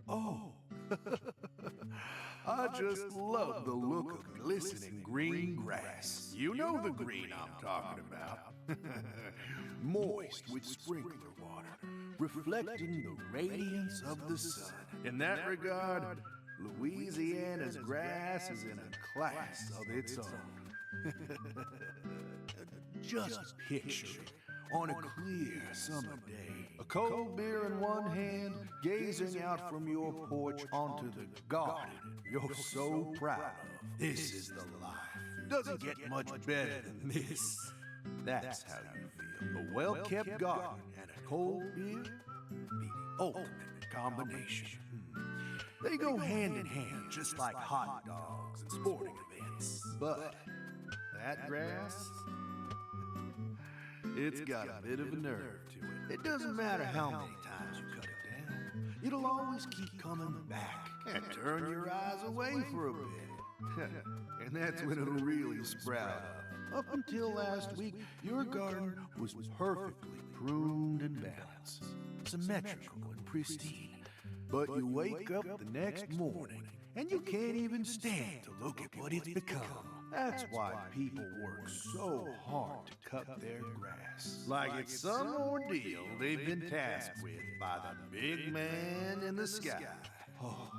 Oh, I just love the look of glistening green grass. You know the green I'm talking about. Moist with sprinkler water, reflecting the radiance of the sun. In that regard, Louisiana's grass is in a class of its own. Just picture it on a clear summer day. A cold beer in one hand, gazing out from your porch onto the garden you're so proud of. This is the life. Doesn't get much better than this. That's how you feel. A well-kept garden and a cold beer, the ultimate combination. They go hand in hand, just like hot dogs and sporting events. But that grass, it's got a bit of a nerve to it. It doesn't matter how many times you cut it down. It'll always keep coming back and turn your eyes away for a bit. And that's when it'll really sprout up. Up until last week, your garden was perfectly pruned and balanced, symmetrical and pristine. But you wake up the next morning, and you can't even stand to look at what it's become. That's why people work so hard to cut their grass. Like it's some ordeal they've been tasked with by the big man in the sky. Oh.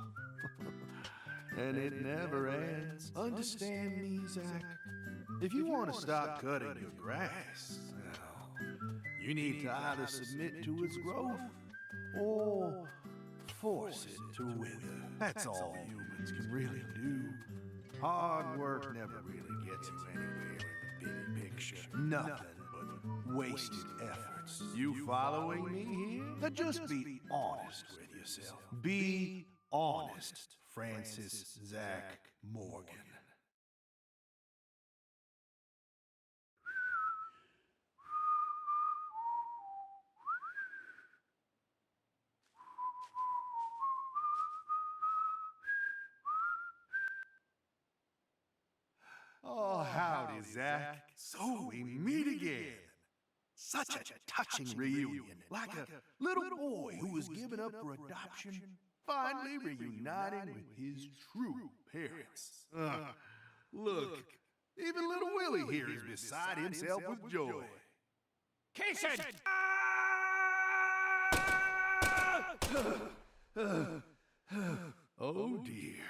And it never ends. Understand me, Zach? If you want to stop cutting your grass, well, you need to either submit to its growth or force it to wither. That's all humans can really do. Hard work never really gets you anywhere in the big picture. Nothing but wasted efforts. You following me here? Now just be honest with yourself. Be honest, Francis Zach Morgan. Oh, howdy, Zach. So we meet again. Such a touching reunion. Like a little boy who was given up for adoption, finally reuniting with his true parents. Look, even little Willie here is beside himself with joy. Kaysen! Oh, dear.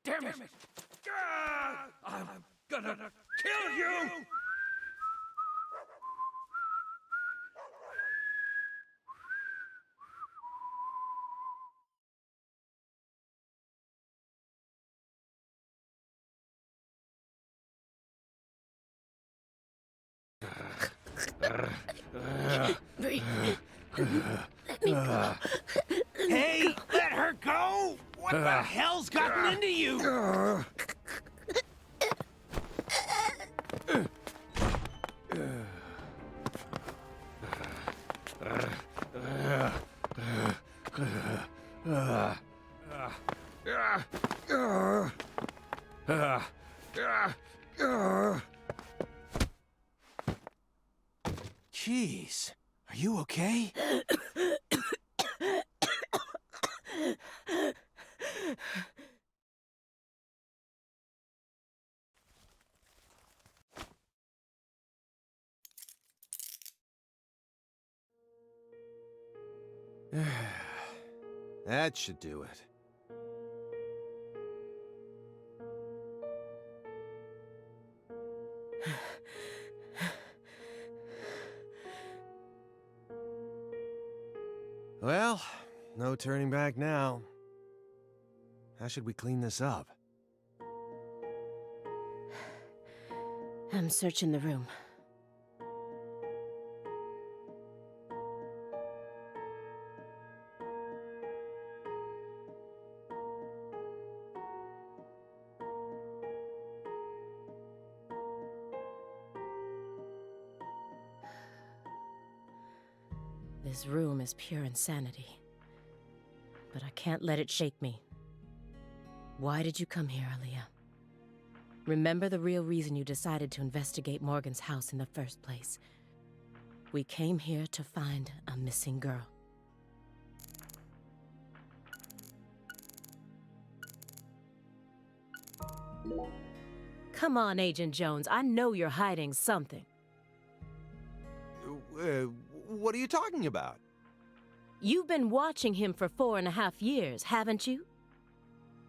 Damn it! I'm gonna kill you! Let me go. Hey, let her go! What the hell's gotten into you? Jeez, are you okay? That should do it. Well, no turning back now. How should we clean this up? I'm searching the room. This room is pure insanity. But I can't let it shake me. Why did you come here, Aaliyah? Remember the real reason you decided to investigate Morgan's house in the first place. We came here to find a missing girl. Come on, Agent Jones. I know you're hiding something. What are you talking about? You've been watching him for 4.5 years, haven't you?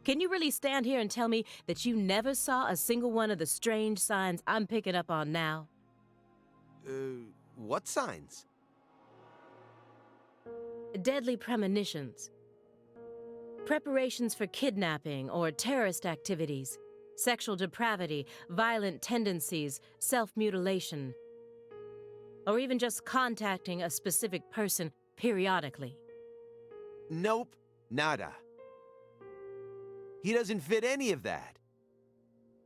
Can you really stand here and tell me that you never saw a single one of the strange signs I'm picking up on now? What signs? Deadly premonitions. Preparations for kidnapping or terrorist activities. Sexual depravity, violent tendencies, self-mutilation. Or even just contacting a specific person periodically. Nope, nada. He doesn't fit any of that.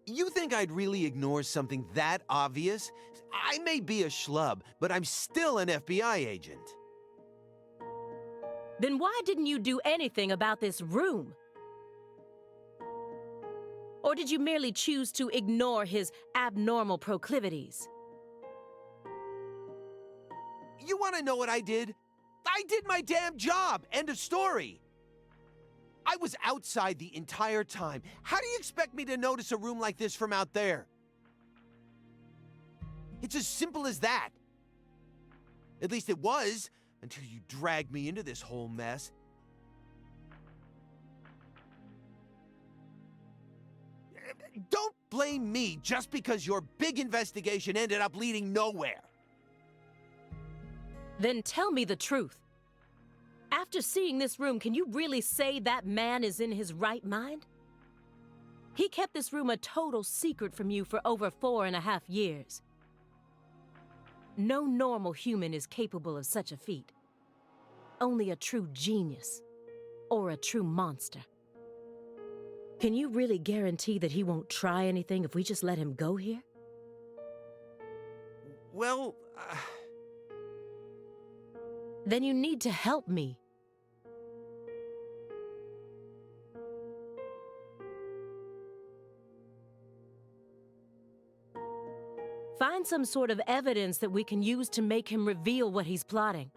You think I'd really ignore something that obvious? I may be a schlub, but I'm still an FBI agent. Then why didn't you do anything about this room? Or did you merely choose to ignore his abnormal proclivities? You want to know what I did? I did my damn job! End of story! I was outside the entire time. How do you expect me to notice a room like this from out there? It's as simple as that. At least it was, until you dragged me into this whole mess. Don't blame me just because your big investigation ended up leading nowhere. Then tell me the truth. After seeing this room, can you really say that man is in his right mind? He kept this room a total secret from you for over 4.5 years. No normal human is capable of such a feat. Only a true genius, or a true monster. Can you really guarantee that he won't try anything if we just let him go here? Well, Then you need to help me. Find some sort of evidence that we can use to make him reveal what he's plotting.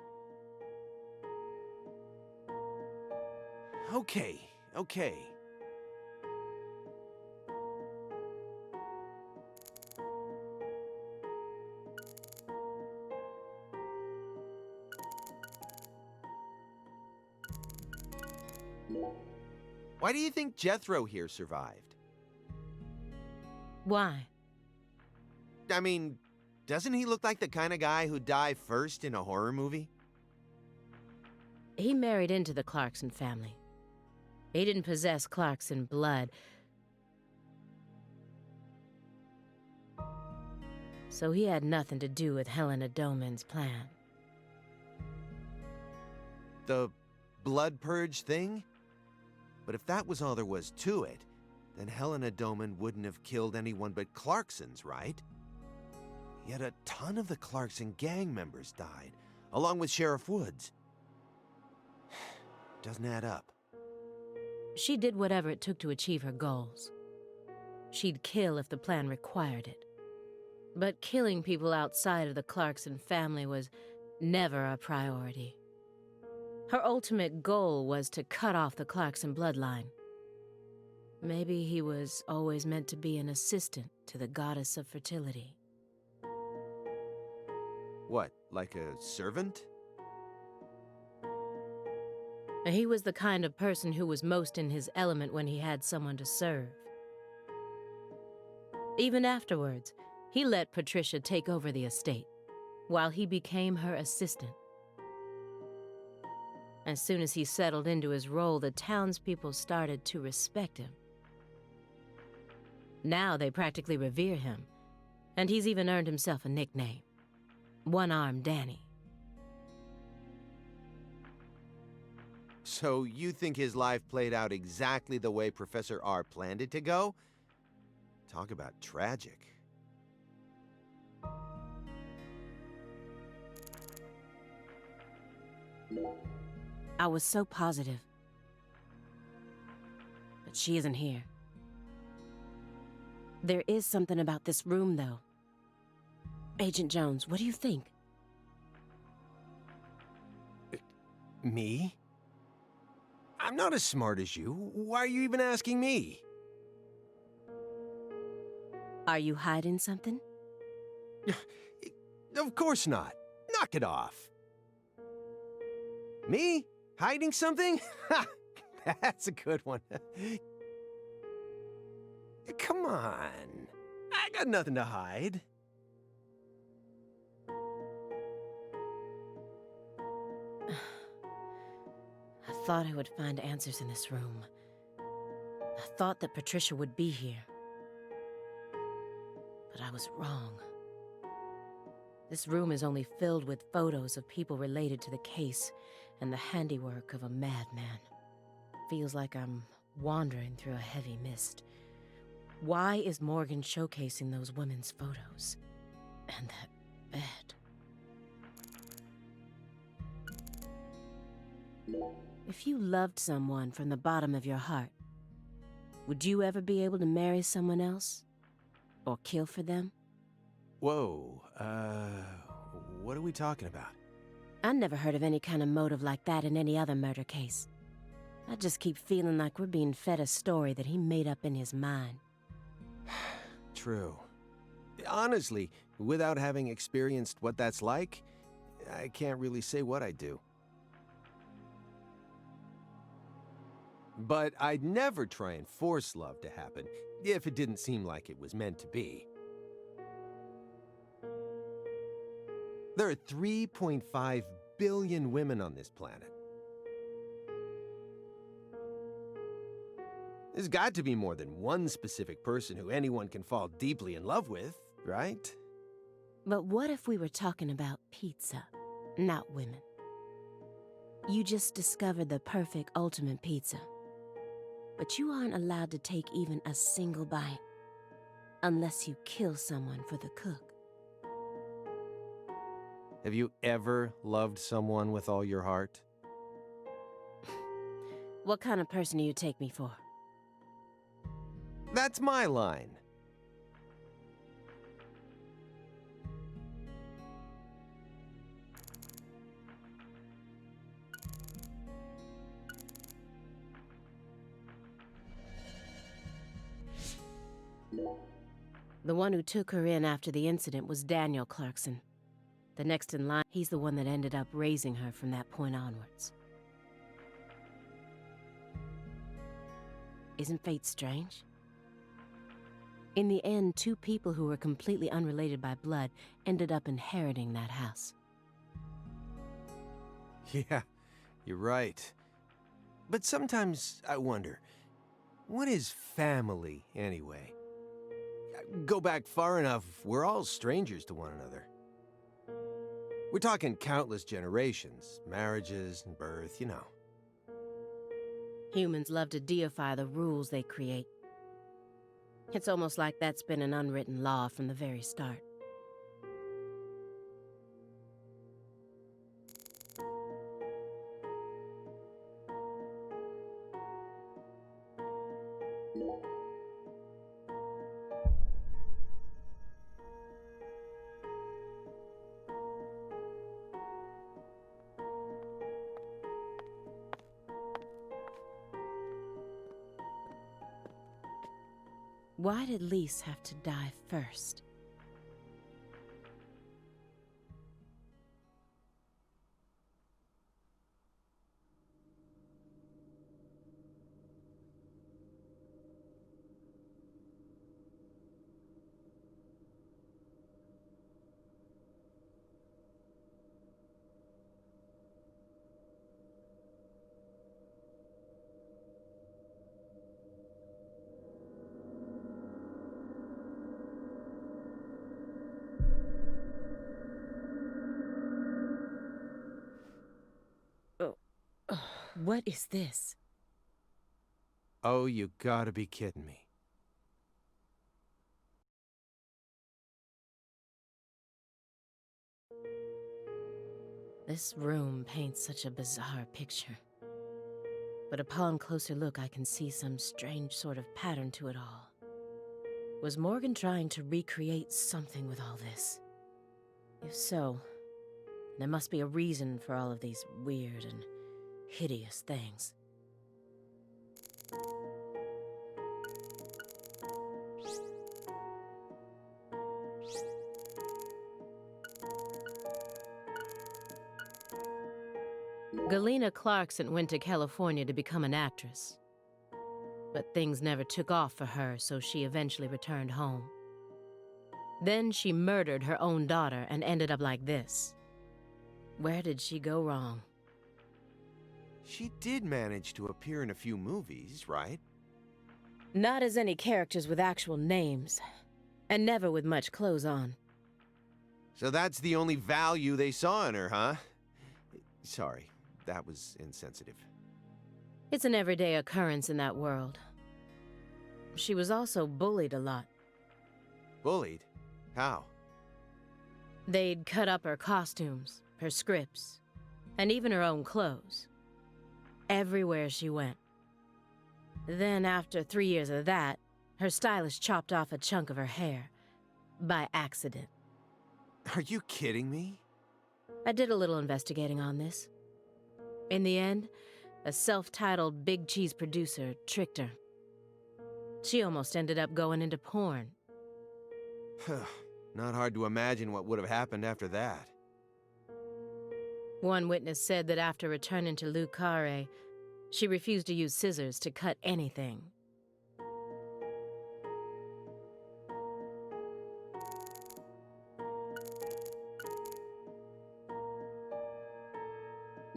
okay. Why do you think Jethro here survived? Why? I mean, doesn't he look like the kind of guy who'd die first in a horror movie? He married into the Clarkson family. He didn't possess Clarkson blood. So he had nothing to do with Helena Doman's plan. The blood purge thing? But if that was all there was to it, then Helena Doman wouldn't have killed anyone but Clarksons, right? Yet a ton of the Clarkson gang members died, along with Sheriff Woods. Doesn't add up. She did whatever it took to achieve her goals. She'd kill if the plan required it. But killing people outside of the Clarkson family was never a priority. Her ultimate goal was to cut off the Clarkson bloodline. Maybe he was always meant to be an assistant to the goddess of fertility. What, like a servant? He was the kind of person who was most in his element when he had someone to serve. Even afterwards, he let Patricia take over the estate, while he became her assistant. As soon as he settled into his role, the townspeople started to respect him. Now they practically revere him, and he's even earned himself a nickname, One-Armed Danny. So you think his life played out exactly the way Professor R planned it to go? Talk about tragic. I was so positive. But she isn't here. There is something about this room, though. Agent Jones, what do you think? Me? I'm not as smart as you. Why are you even asking me? Are you hiding something? Of course not. Knock it off. Me? Hiding something? Ha! That's a good one. Come on. I got nothing to hide. I thought I would find answers in this room. I thought that Patricia would be here. But I was wrong. This room is only filled with photos of people related to the case and the handiwork of a madman. Feels like I'm wandering through a heavy mist. Why is Morgan showcasing those women's photos? And that bed. If you loved someone from the bottom of your heart, would you ever be able to marry someone else? Or kill for them? Whoa, what are we talking about? I never heard of any kind of motive like that in any other murder case. I just keep feeling like we're being fed a story that he made up in his mind. True. Honestly, without having experienced what that's like, I can't really say what I'd do. But I'd never try and force love to happen, if it didn't seem like it was meant to be. There are 3.5 billion women on this planet. There's got to be more than one specific person who anyone can fall deeply in love with, right? But what if we were talking about pizza, not women? You just discovered the perfect ultimate pizza. But you aren't allowed to take even a single bite unless you kill someone for the cook. Have you ever loved someone with all your heart? What kind of person do you take me for? That's my line. The one who took her in after the incident was Daniel Clarkson. The next in line, he's the one that ended up raising her from that point onwards. Isn't fate strange? In the end, two people who were completely unrelated by blood ended up inheriting that house. Yeah, you're right. But sometimes I wonder, what is family anyway? Go back far enough, we're all strangers to one another. We're talking countless generations, marriages and birth, you know. Humans love to deify the rules they create. It's almost like that's been an unwritten law from the very start. Why did Lise have to die first? What is this? Oh, you gotta be kidding me. This room paints such a bizarre picture. But upon closer look, I can see some strange sort of pattern to it all. Was Morgan trying to recreate something with all this? If so, there must be a reason for all of these weird and hideous things. Galena Clarkson went to California to become an actress. But things never took off for her, so she eventually returned home. Then she murdered her own daughter and ended up like this. Where did she go wrong? She did manage to appear in a few movies, right? Not as any characters with actual names, and never with much clothes on. So that's the only value they saw in her, huh? Sorry, that was insensitive. It's an everyday occurrence in that world. She was also bullied a lot. Bullied? How? They'd cut up her costumes, her scripts, and even her own clothes. Everywhere she went. Then, after 3 years of that, her stylist chopped off a chunk of her hair. By accident. Are you kidding me? I did a little investigating on this. In the end, a self-titled big cheese producer tricked her. She almost ended up going into porn. Not hard to imagine what would have happened after that. One witness said that after returning to Le Carré, she refused to use scissors to cut anything.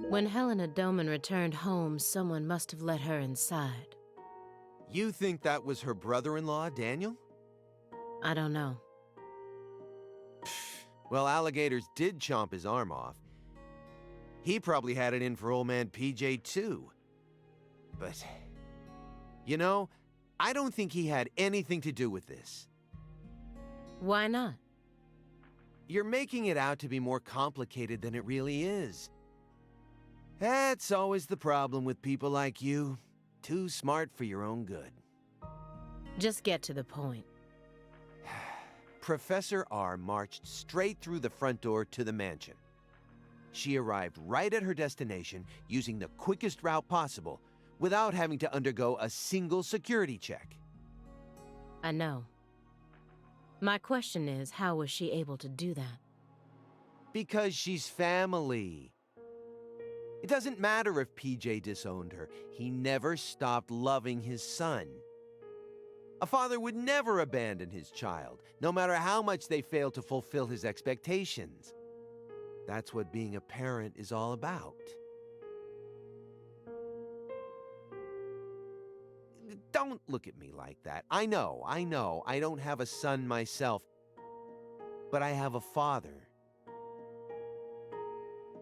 When Helena Doman returned home, someone must have let her inside. You think that was her brother-in-law, Daniel? I don't know. Well, alligators did chomp his arm off. He probably had it in for old man PJ too. But, you know, I don't think he had anything to do with this. Why not? You're making it out to be more complicated than it really is. That's always the problem with people like you. Too smart for your own good. Just get to the point. Professor R marched straight through the front door to the mansion. She arrived right at her destination using the quickest route possible without having to undergo a single security check. I know. My question is, how was she able to do that? Because she's family. It doesn't matter if PJ disowned her. He never stopped loving his son. A father would never abandon his child, no matter how much they failed to fulfill his expectations. That's what being a parent is all about. Don't look at me like that. I know, I don't have a son myself, but I have a father.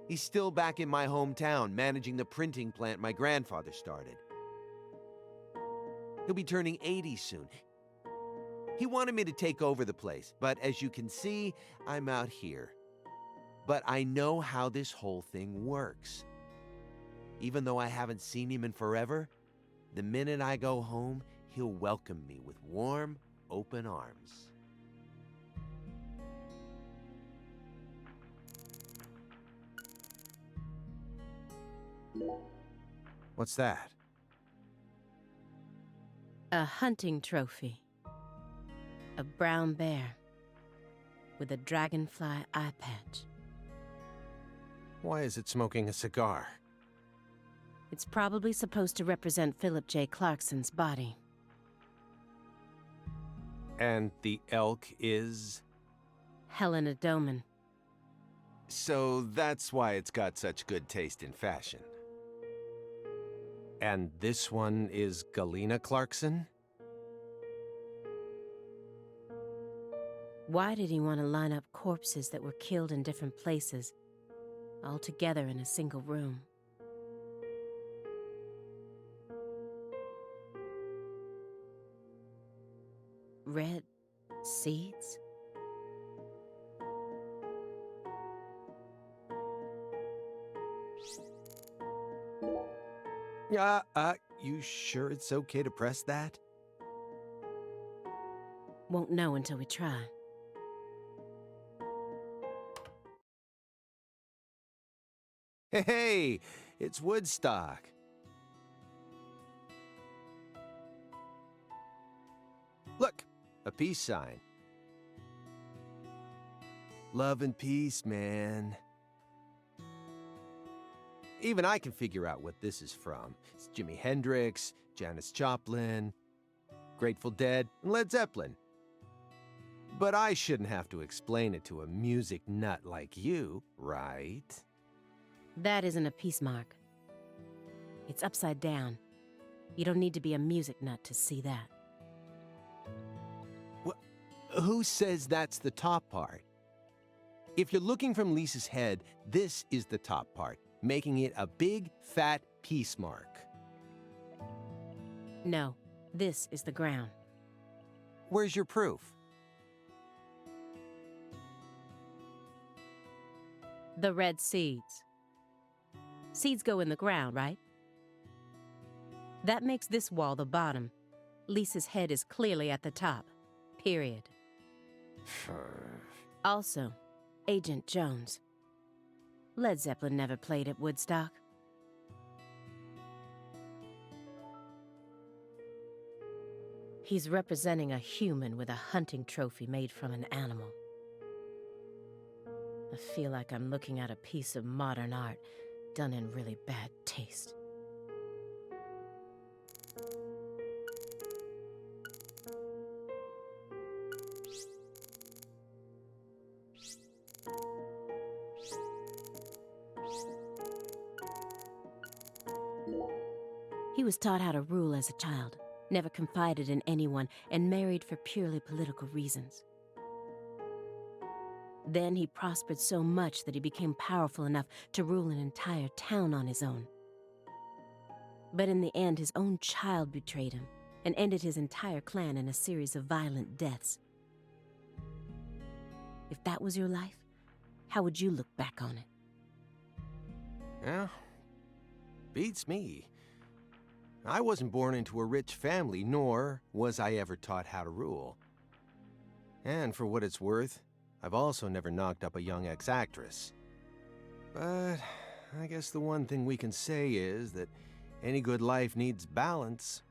He's still back in my hometown, managing the printing plant my grandfather started. He'll be turning 80 soon. He wanted me to take over the place, but as you can see, I'm out here. But I know how this whole thing works. Even though I haven't seen him in forever, the minute I go home, he'll welcome me with warm, open arms. What's that? A hunting trophy. A brown bear with a dragonfly eye patch. Why is it smoking a cigar? It's probably supposed to represent Philip J. Clarkson's body. And the elk is? Helena Doman. So that's why it's got such good taste in fashion. And this one is Galena Clarkson? Why did he want to line up corpses that were killed in different places, all together in a single room? Red seeds? You sure it's okay to press that? Won't know until we try. Hey, it's Woodstock. Look, a peace sign. Love and peace, man. Even I can figure out what this is from. It's Jimi Hendrix, Janis Joplin, Grateful Dead, and Led Zeppelin. But I shouldn't have to explain it to a music nut like you, right? That isn't a peace mark. It's upside down. You don't need to be a music nut to see that. Who says that's the top part? If you're looking from Lisa's head, this is the top part, making it a big, fat peace mark. No, this is the ground. Where's your proof? The red seeds. Seeds go in the ground, right? That makes this wall the bottom. Lisa's head is clearly at the top. Period. Also, Agent Jones. Led Zeppelin never played at Woodstock. He's representing a human with a hunting trophy made from an animal. I feel like I'm looking at a piece of modern art done in really bad taste. He was taught how to rule as a child, never confided in anyone, and married for purely political reasons. Then he prospered so much that he became powerful enough to rule an entire town on his own. But in the end, his own child betrayed him and ended his entire clan in a series of violent deaths. If that was your life, how would you look back on it? Yeah, beats me. I wasn't born into a rich family, nor was I ever taught how to rule. And for what it's worth, I've also never knocked up a young ex-actress. But I guess the one thing we can say is that any good life needs balance.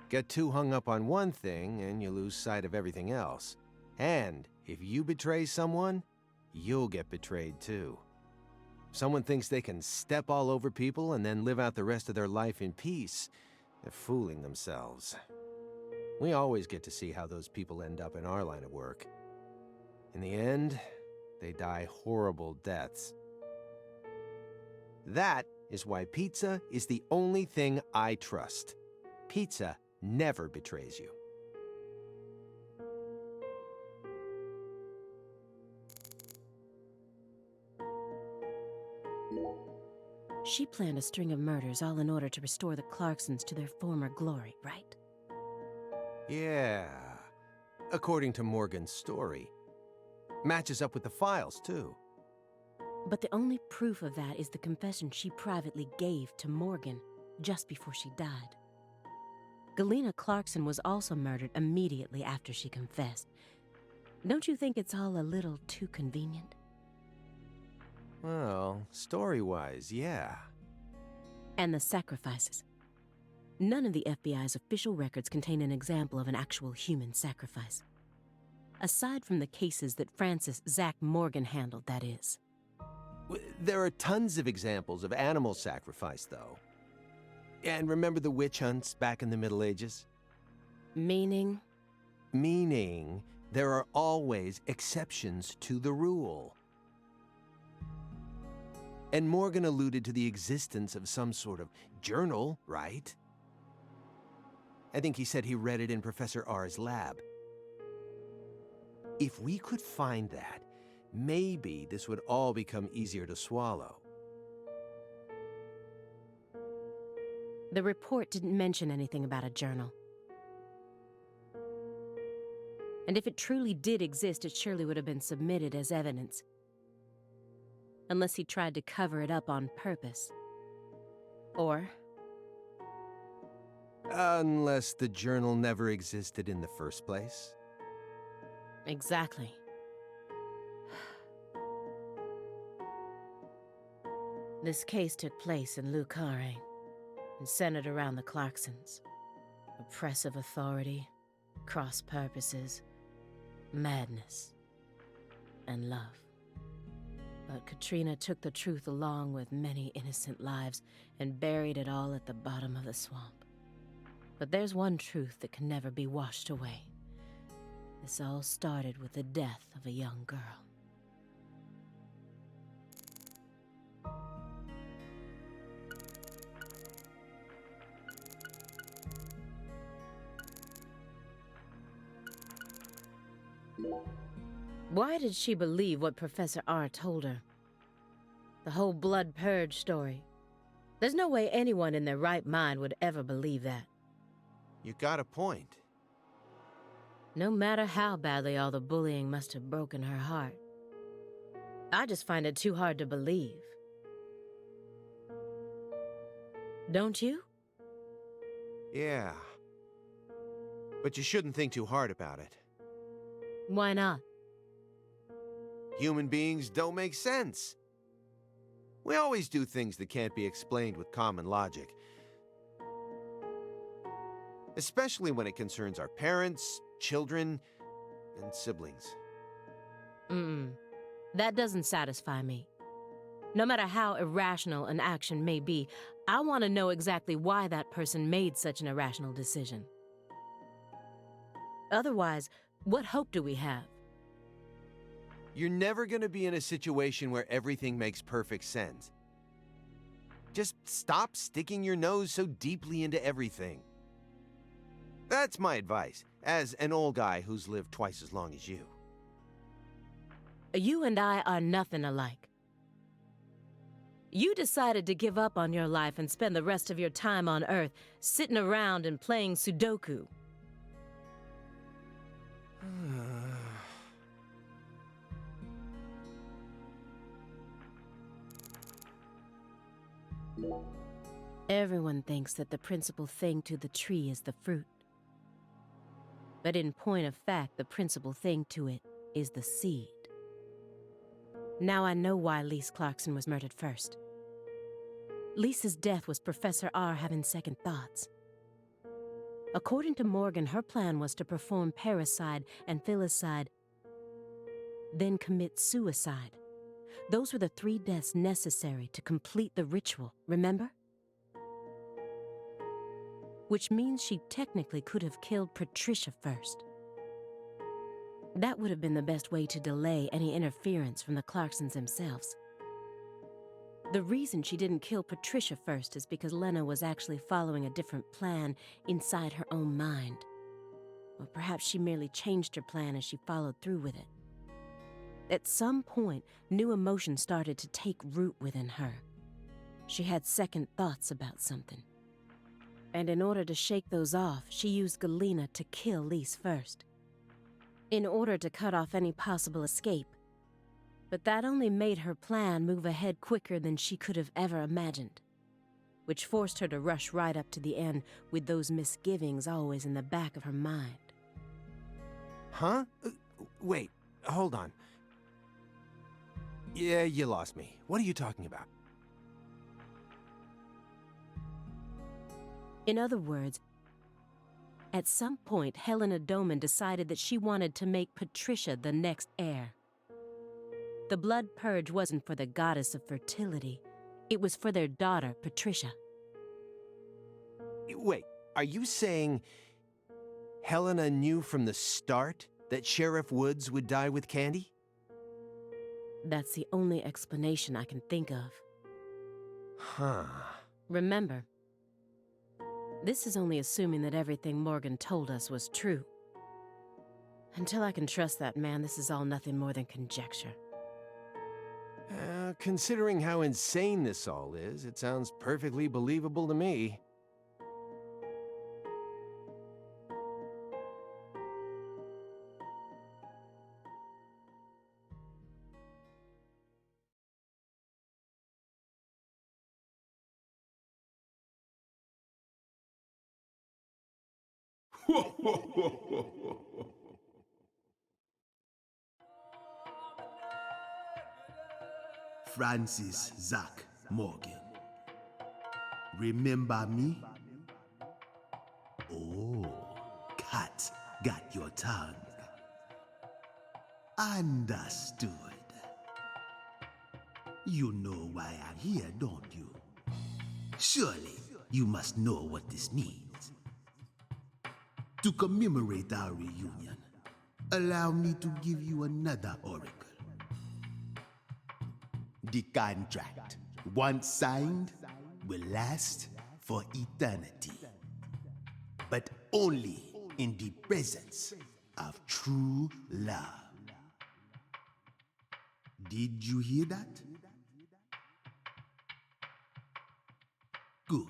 Get too hung up on one thing and you lose sight of everything else. And if you betray someone, you'll get betrayed too. If someone thinks they can step all over people and then live out the rest of their life in peace, they're fooling themselves. We always get to see how those people end up in our line of work. In the end, they die horrible deaths. That is why pizza is the only thing I trust. Pizza never betrays you. She planned a string of murders all in order to restore the Clarksons to their former glory, right? Yeah, according to Morgan's story. Matches up with the files, too. But the only proof of that is the confession she privately gave to Morgan just before she died. Galena Clarkson was also murdered immediately after she confessed. Don't you think it's all a little too convenient? Well, story-wise, yeah. And the sacrifices. None of the FBI's official records contain an example of an actual human sacrifice. Aside from the cases that Francis Zach Morgan handled, that is. There are tons of examples of animal sacrifice, though. And remember the witch hunts back in the Middle Ages? Meaning? Meaning, there are always exceptions to the rule. And Morgan alluded to the existence of some sort of journal, right? I think he said he read it in Professor R's lab. If we could find that, maybe this would all become easier to swallow. The report didn't mention anything about a journal. And if it truly did exist, it surely would have been submitted as evidence. Unless he tried to cover it up on purpose. Or Unless the journal never existed in the first place. Exactly. This case took place in Carré and centered around the Clarksons. Oppressive authority, cross purposes, madness, and love. But Katrina took the truth along with many innocent lives and buried it all at the bottom of the swamp. But there's one truth that can never be washed away. This all started with the death of a young girl. Why did she believe what Professor R told her? The whole blood purge story. There's no way anyone in their right mind would ever believe that. You got a point. No matter how badly all the bullying must have broken her heart. I just find it too hard to believe. Don't you? Yeah. But you shouldn't think too hard about it. Why not? Human beings don't make sense. We always do things that can't be explained with common logic. Especially when it concerns our parents, children, and siblings. That doesn't satisfy me. No matter how irrational an action may be, I want to know exactly why that person made such an irrational decision. Otherwise, what hope do we have? You're never going to be in a situation where everything makes perfect sense. Just stop sticking your nose so deeply into everything. That's my advice, as an old guy who's lived twice as long as you. You and I are nothing alike. You decided to give up on your life and spend the rest of your time on Earth sitting around and playing Sudoku. Everyone thinks that the principal thing to the tree is the fruit. But in point of fact, the principal thing to it is the seed. Now I know why Lise Clarkson was murdered first. Lisa's death was Professor R having second thoughts. According to Morgan, her plan was to perform parricide and filicide, then commit suicide. Those were the 3 deaths necessary to complete the ritual, remember? Which means she technically could have killed Patricia first. That would have been the best way to delay any interference from the Clarksons themselves. The reason she didn't kill Patricia first is because Lena was actually following a different plan inside her own mind. Or perhaps she merely changed her plan as she followed through with it. At some point, new emotions started to take root within her. She had second thoughts about something. And in order to shake those off, she used Galena to kill Lise first. In order to cut off any possible escape. But that only made her plan move ahead quicker than she could have ever imagined. Which forced her to rush right up to the end with those misgivings always in the back of her mind. Huh? Wait, hold on. Yeah, you lost me. What are you talking about? In other words, at some point, Helena Doman decided that she wanted to make Patricia the next heir. The blood purge wasn't for the goddess of fertility. It was for their daughter, Patricia. Wait, are you saying Helena knew from the start that Sheriff Woods would die with Candy? That's the only explanation I can think of. Huh. Remember, this is only assuming that everything Morgan told us was true. Until I can trust that man, this is all nothing more than conjecture. Considering how insane this all is, it sounds perfectly believable to me. Francis Zach Morgan. Remember me? Oh, cat got your tongue. Understood. You know why I'm here, don't you? Surely you must know what this means. To commemorate our reunion, allow me to give you another oracle. The contract, once signed, will last for eternity. But only in the presence of true love. Did you hear that? Good.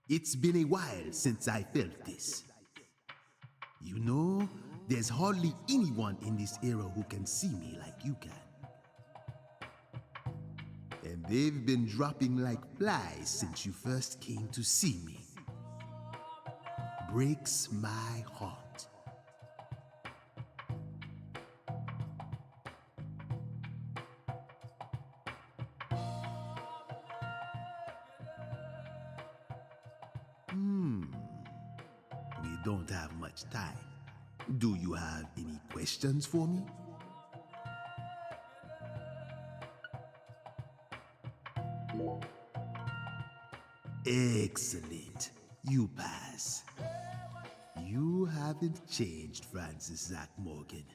It's been a while since I felt this. You know, there's hardly anyone in this era who can see me like you can. And they've been dropping like flies since you first came to see me. Breaks my heart. We don't have much time. Do you have any questions for me? Excellent. You pass. You haven't changed, Francis Zach Morgan.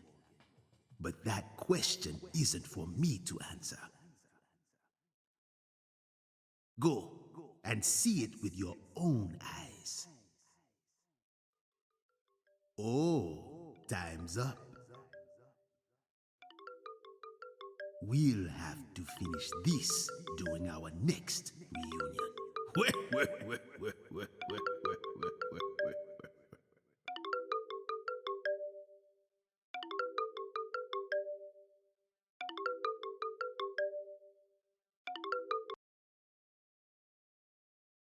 But that question isn't for me to answer. Go and see it with your own eyes. Oh, time's up. We'll have to finish this during our next reunion.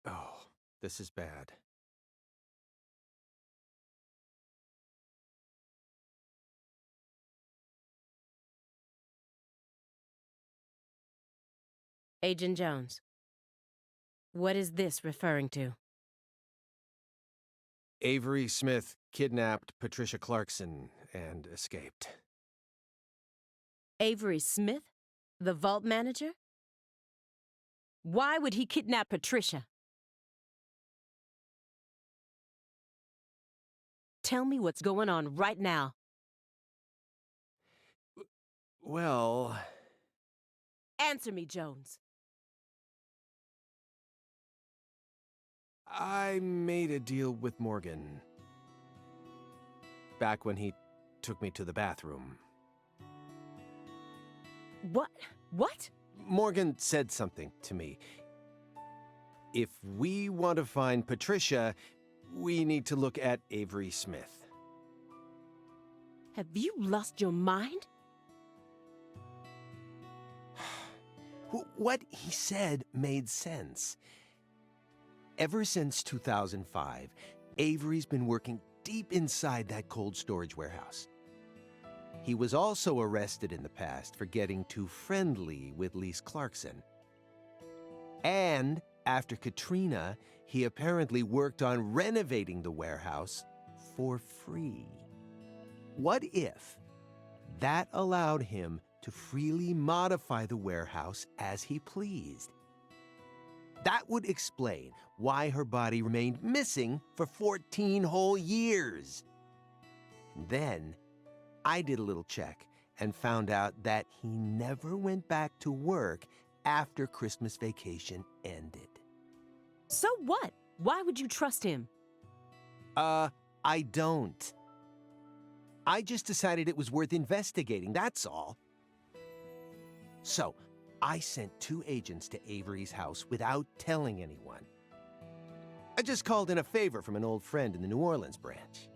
Oh, this is bad. Agent Jones, what is this referring to? Avery Smith kidnapped Patricia Clarkson and escaped. Avery Smith? The vault manager? Why would he kidnap Patricia? Tell me what's going on right now. Well... Answer me, Jones. I made a deal with Morgan. Back when he took me to the bathroom. What? What? Morgan said something to me. If we want to find Patricia, we need to look at Avery Smith. Have you lost your mind? What he said made sense. Ever since 2005, Avery's been working deep inside that cold storage warehouse. He was also arrested in the past for getting too friendly with Lise Clarkson. And after Katrina, he apparently worked on renovating the warehouse for free. What if that allowed him to freely modify the warehouse as he pleased? That would explain why her body remained missing for 14 whole years. Then, I did a little check and found out that he never went back to work after Christmas vacation ended. So what? Why would you trust him? I don't. I just decided it was worth investigating, that's all. So, I sent 2 agents to Avery's house without telling anyone. I just called in a favor from an old friend in the New Orleans branch.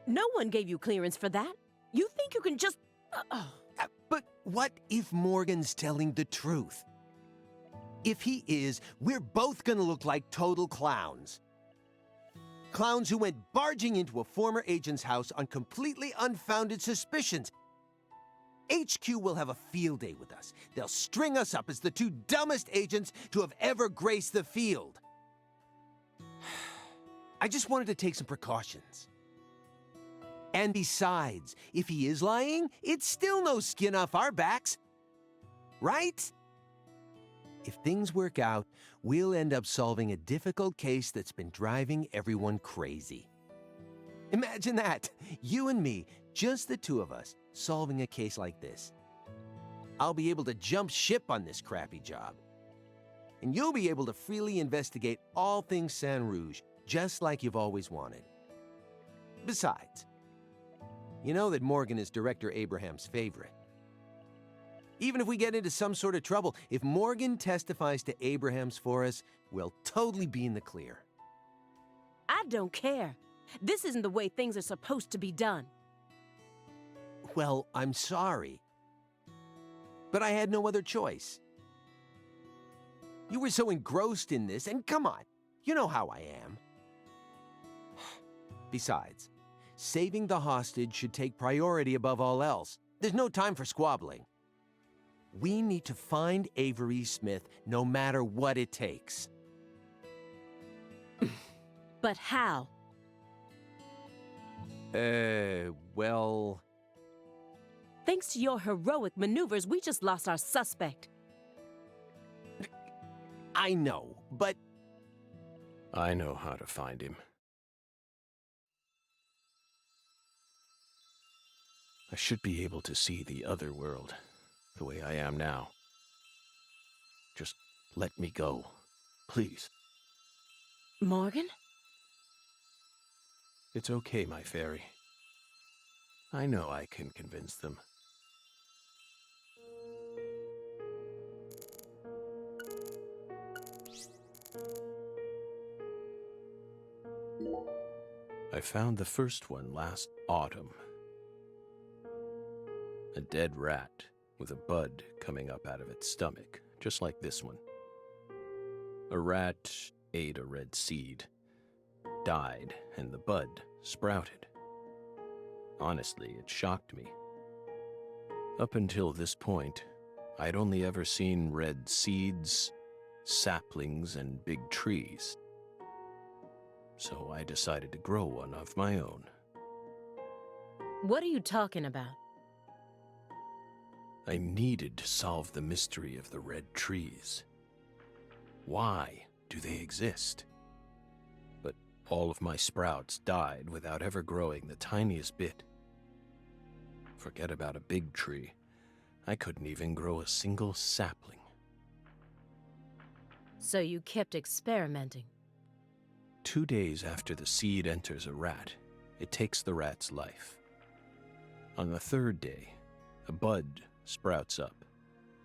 No one gave you clearance for that. You think you can just... But what if Morgan's telling the truth? If he is, we're both gonna look like total clowns. Clowns who went barging into a former agent's house on completely unfounded suspicions. HQ will have a field day with us. They'll string us up as the two dumbest agents to have ever graced the field. I just wanted to take some precautions. And besides, if he is lying, it's still no skin off our backs. Right? If things work out, we'll end up solving a difficult case that's been driving everyone crazy. Imagine that! You and me, just the two of us, solving a case like this. I'll be able to jump ship on this crappy job. And you'll be able to freely investigate all things Saint Rouge, just like you've always wanted. Besides, you know that Morgan is Director Abraham's favorite. Even if we get into some sort of trouble, if Morgan testifies to Abraham's for us, we'll totally be in the clear. I don't care. This isn't the way things are supposed to be done. Well, I'm sorry. But I had no other choice. You were so engrossed in this, and come on, you know how I am. Besides, saving the hostage should take priority above all else. There's no time for squabbling. We need to find Avery Smith no matter what it takes. But how? Well... Thanks to your heroic maneuvers, we just lost our suspect. I know, but... I know how to find him. I should be able to see the other world, the way I am now. Just let me go, please. Morgan? It's okay, my fairy. I know I can convince them. I found the first one last autumn. A dead rat with a bud coming up out of its stomach, just like this one. A rat ate a red seed, died, and the bud sprouted. Honestly, it shocked me. Up until this point, I'd only ever seen red seeds, saplings, and big trees. So I decided to grow one of my own. What are you talking about? I needed to solve the mystery of the red trees. Why do they exist? But all of my sprouts died without ever growing the tiniest bit. Forget about a big tree. I couldn't even grow a single sapling. So you kept experimenting. 2 days after the seed enters a rat, it takes the rat's life. On the 3rd day, a bud sprouts up,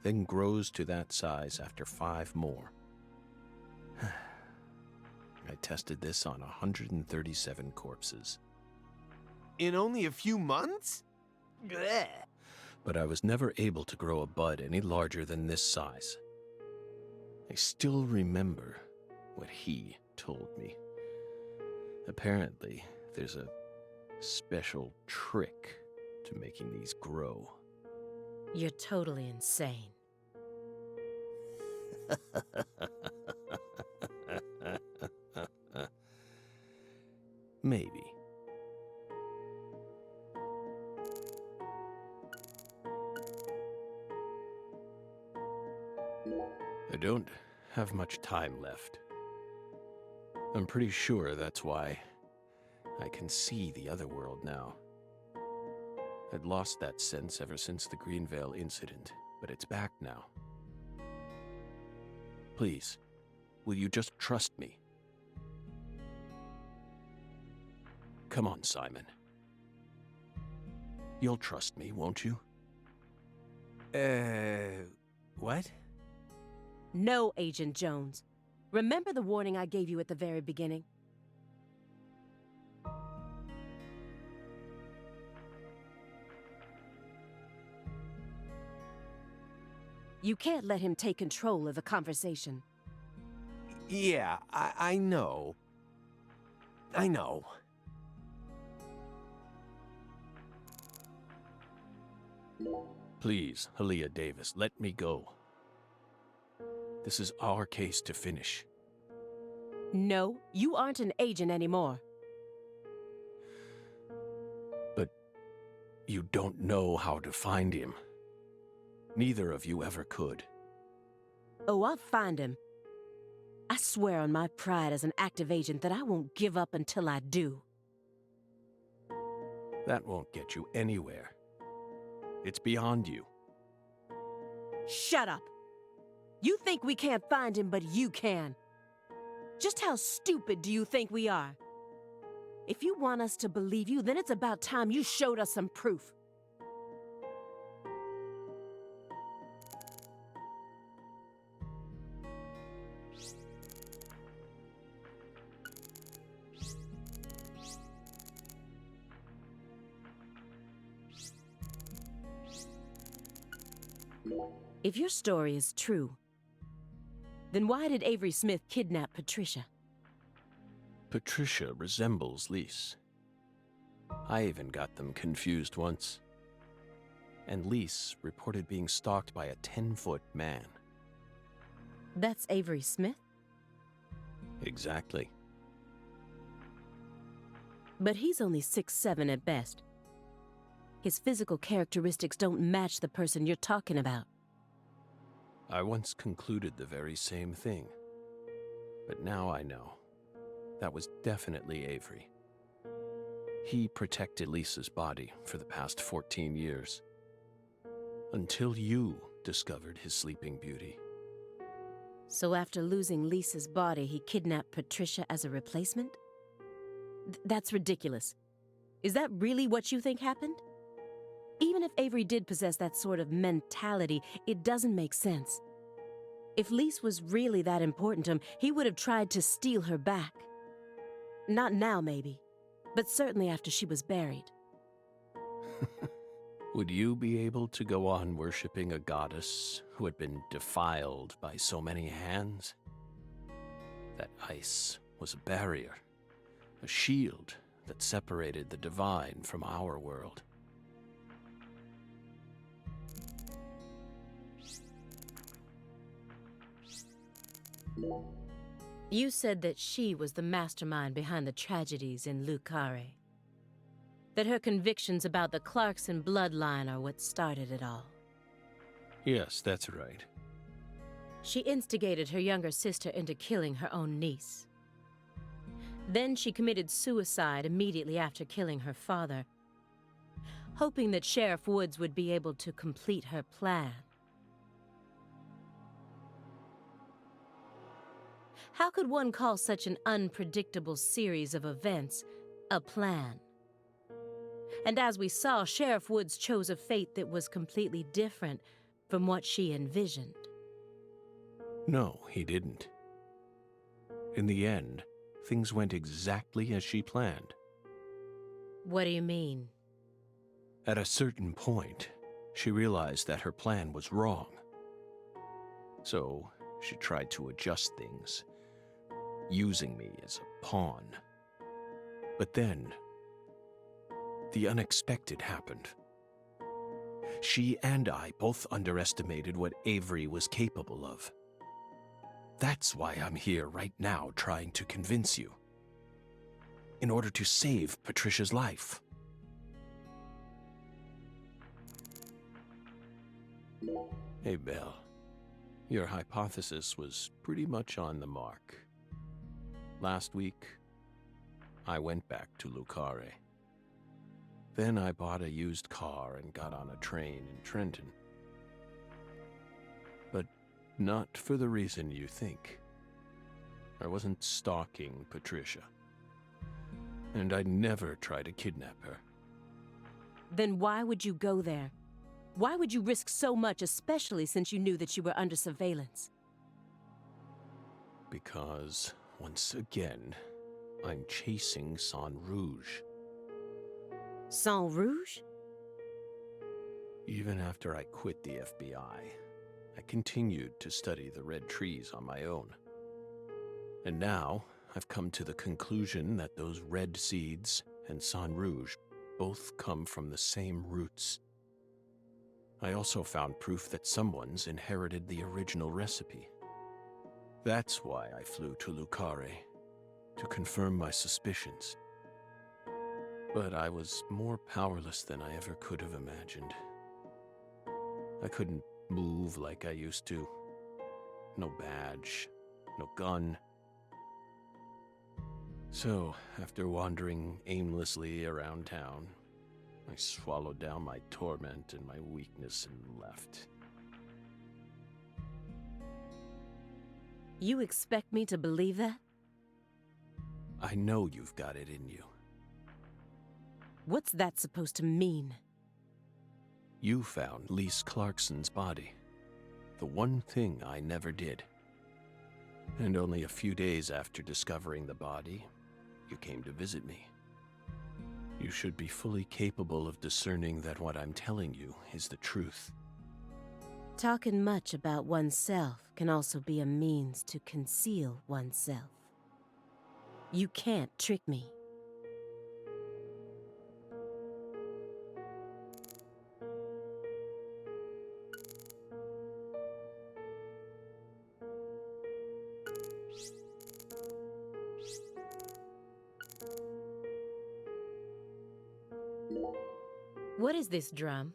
then grows to that size after 5 more. I tested this on 137 corpses. In only a few months? Blech. But I was never able to grow a bud any larger than this size. I still remember what he told me. Apparently, there's a special trick to making these grow. You're totally insane. Maybe. I don't have much time left. I'm pretty sure that's why I can see the other world now. I'd lost that sense ever since the Greenvale incident, but it's back now. Please, will you just trust me? Come on, Simon. You'll trust me, won't you? What? No, Agent Jones. Remember the warning I gave you at the very beginning? You can't let him take control of the conversation. Yeah, I know. I know. Please, Halia Davis, let me go. This is our case to finish. No, you aren't an agent anymore. But you don't know how to find him. Neither of you ever could. Oh, I'll find him. I swear on my pride as an active agent that I won't give up until I do. That won't get you anywhere. It's beyond you. Shut up! You think we can't find him, but you can. Just how stupid do you think we are? If you want us to believe you, then it's about time you showed us some proof. If your story is true, then why did Avery Smith kidnap Patricia? Patricia resembles Lise. I even got them confused once. And Lise reported being stalked by a 10-foot man. That's Avery Smith? Exactly. But he's only 6'7" at best. His physical characteristics don't match the person you're talking about. I once concluded the very same thing. But now I know. That was definitely Avery. He protected Lisa's body for the past 14 years. Until you discovered his sleeping beauty. So after losing Lisa's body, he kidnapped Patricia as a replacement? That's ridiculous. Is that really what you think happened? Even if Avery did possess that sort of mentality, it doesn't make sense. If Lise was really that important to him, he would have tried to steal her back. Not now, maybe, but certainly after she was buried. Would you be able to go on worshipping a goddess who had been defiled by so many hands? That ice was a barrier, a shield that separated the divine from our world. You said that she was the mastermind behind the tragedies in Carré. That her convictions about the Clarkson bloodline are what started it all. Yes, that's right. She instigated her younger sister into killing her own niece. Then she committed suicide immediately after killing her father, hoping that Sheriff Woods would be able to complete her plan. How could one call such an unpredictable series of events a plan? And as we saw, Sheriff Woods chose a fate that was completely different from what she envisioned. No, he didn't. In the end, things went exactly as she planned. What do you mean? At a certain point, she realized that her plan was wrong. So, she tried to adjust things, using me as a pawn. But then, the unexpected happened. She and I both underestimated what Avery was capable of. That's why I'm here right now trying to convince you. In order to save Patricia's life. Hey, Belle. Your hypothesis was pretty much on the mark. Last week, I went back to Carré. Then I bought a used car and got on a train in Trenton. But not for the reason you think. I wasn't stalking Patricia. And I'd never try to kidnap her. Then why would you go there? Why would you risk so much, especially since you knew that you were under surveillance? Because, once again, I'm chasing Sang Rouge. Sang Rouge? Even after I quit the FBI, I continued to study the red trees on my own. And now, I've come to the conclusion that those red seeds and Sang Rouge both come from the same roots. I also found proof that someone's inherited the original recipe. That's why I flew to Carré, to confirm my suspicions. But I was more powerless than I ever could have imagined. I couldn't move like I used to. No badge, no gun. So, after wandering aimlessly around town, I swallowed down my torment and my weakness and left. You expect me to believe that? I know you've got it in you. What's that supposed to mean? You found Lise Clarkson's body. The one thing I never did. And only a few days after discovering the body, you came to visit me. You should be fully capable of discerning that what I'm telling you is the truth. Talking much about oneself can also be a means to conceal oneself. You can't trick me. What is this drum?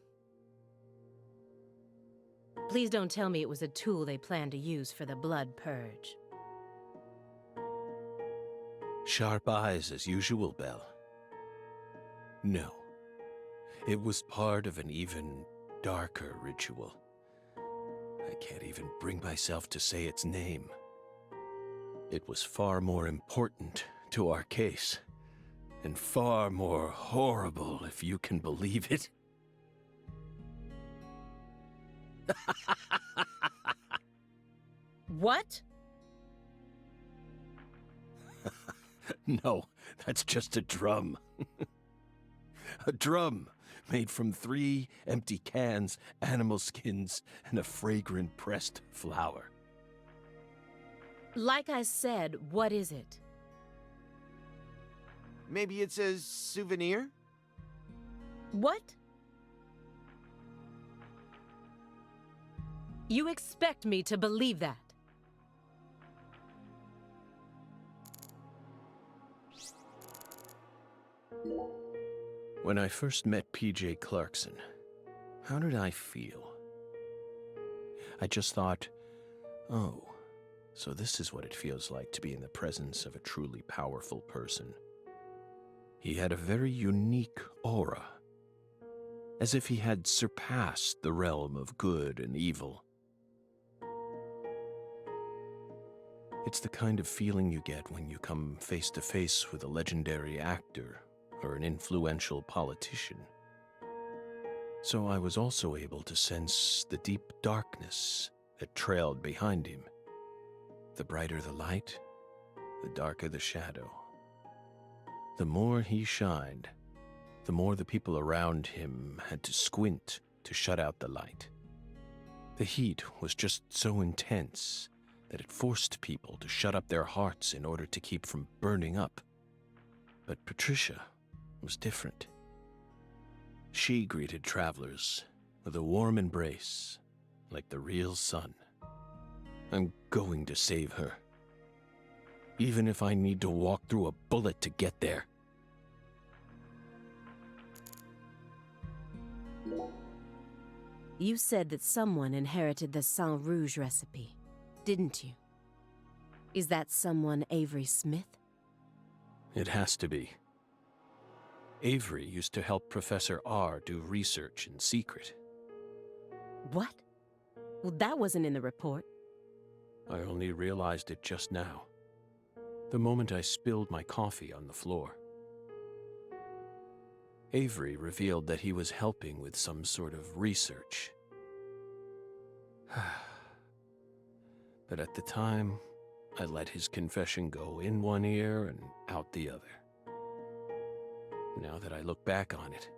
Please don't tell me it was a tool they planned to use for the blood purge. Sharp eyes as usual, Belle. No. It was part of an even darker ritual. I can't even bring myself to say its name. It was far more important to our case. And far more horrible, if you can believe it. What? No, that's just a drum. A drum made from 3 empty cans, animal skins, and a fragrant pressed flower. Like I said, what is it? Maybe it's a souvenir? What? You expect me to believe that? When I first met P.J. Clarkson, how did I feel? I just thought, oh, so this is what it feels like to be in the presence of a truly powerful person. He had a very unique aura, as if he had surpassed the realm of good and evil. It's the kind of feeling you get when you come face to face with a legendary actor or an influential politician. So I was also able to sense the deep darkness that trailed behind him. The brighter the light, the darker the shadow. The more he shined, the more the people around him had to squint to shut out the light. The heat was just so intense that it forced people to shut up their hearts in order to keep from burning up. But Patricia was different. She greeted travelers with a warm embrace, like the real sun. I'm going to save her. Even if I need to walk through a bullet to get there. You said that someone inherited the Sang Rouge recipe, didn't you? Is that someone Avery Smith? It has to be. Avery used to help Professor R do research in secret. What? Well, that wasn't in the report. I only realized it just now. The moment I spilled my coffee on the floor. Avery revealed that he was helping with some sort of research. But at the time, I let his confession go in one ear and out the other. Now that I look back on it,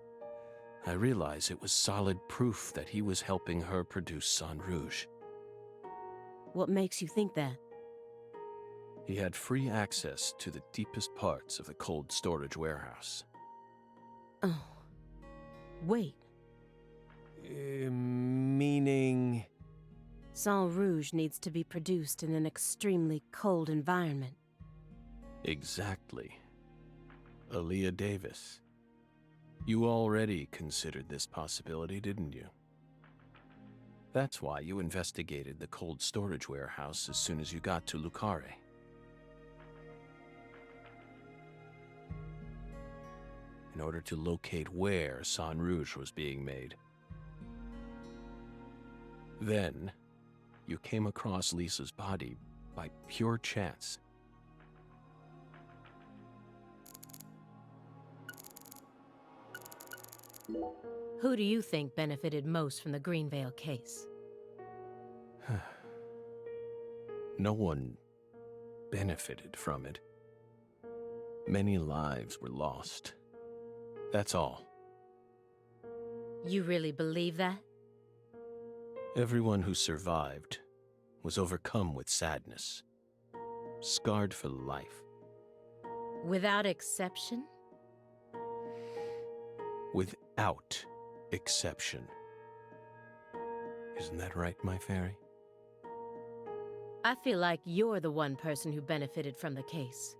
I realize it was solid proof that he was helping her produce Sang Rouge. What makes you think that? He had free access to the deepest parts of the cold storage warehouse. Oh. Wait. Meaning... Sang Rouge needs to be produced in an extremely cold environment. Exactly. Aaliyah Davis. You already considered this possibility, didn't you? That's why you investigated the cold storage warehouse as soon as you got to Carré. In order to locate where Sang Rouge was being made. Then, you came across Lisa's body by pure chance. Who do you think benefited most from the Greenvale case? No one benefited from it. Many lives were lost. That's all. You really believe that? Everyone who survived was overcome with sadness, scarred for life. Without exception? Without exception. Isn't that right, my fairy? I feel like you're the one person who benefited from the case.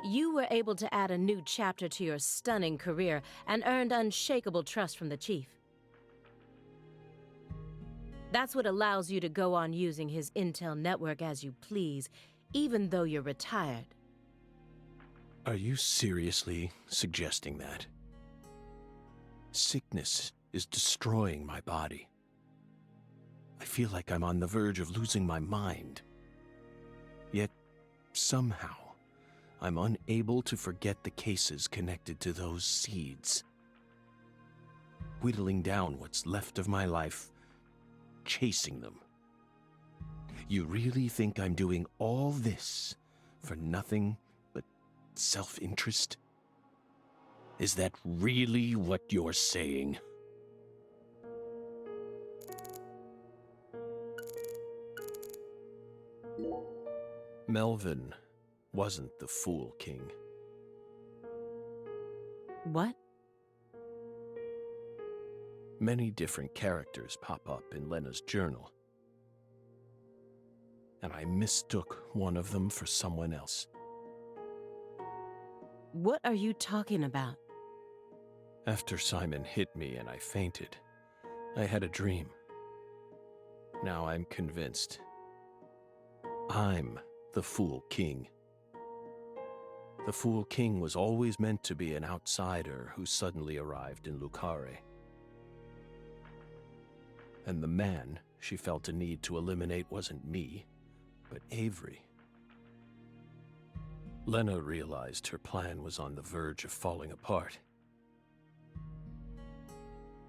You were able to add a new chapter to your stunning career and earned unshakable trust from the chief. That's what allows you to go on using his intel network as you please, even though you're retired. Are you seriously suggesting that? Sickness is destroying my body. I feel like I'm on the verge of losing my mind. Yet, somehow, I'm unable to forget the cases connected to those seeds. Whittling down what's left of my life, chasing them. You really think I'm doing all this for nothing but self-interest? Is that really what you're saying? Melvin wasn't the Fool King. What? Many different characters pop up in Lena's journal, and I mistook one of them for someone else. What are you talking about? After Simon hit me and I fainted, I had a dream. Now I'm convinced. I'm the Fool King. The Fool King was always meant to be an outsider who suddenly arrived in Carré. And the man she felt a need to eliminate wasn't me, but Avery. Lena realized her plan was on the verge of falling apart.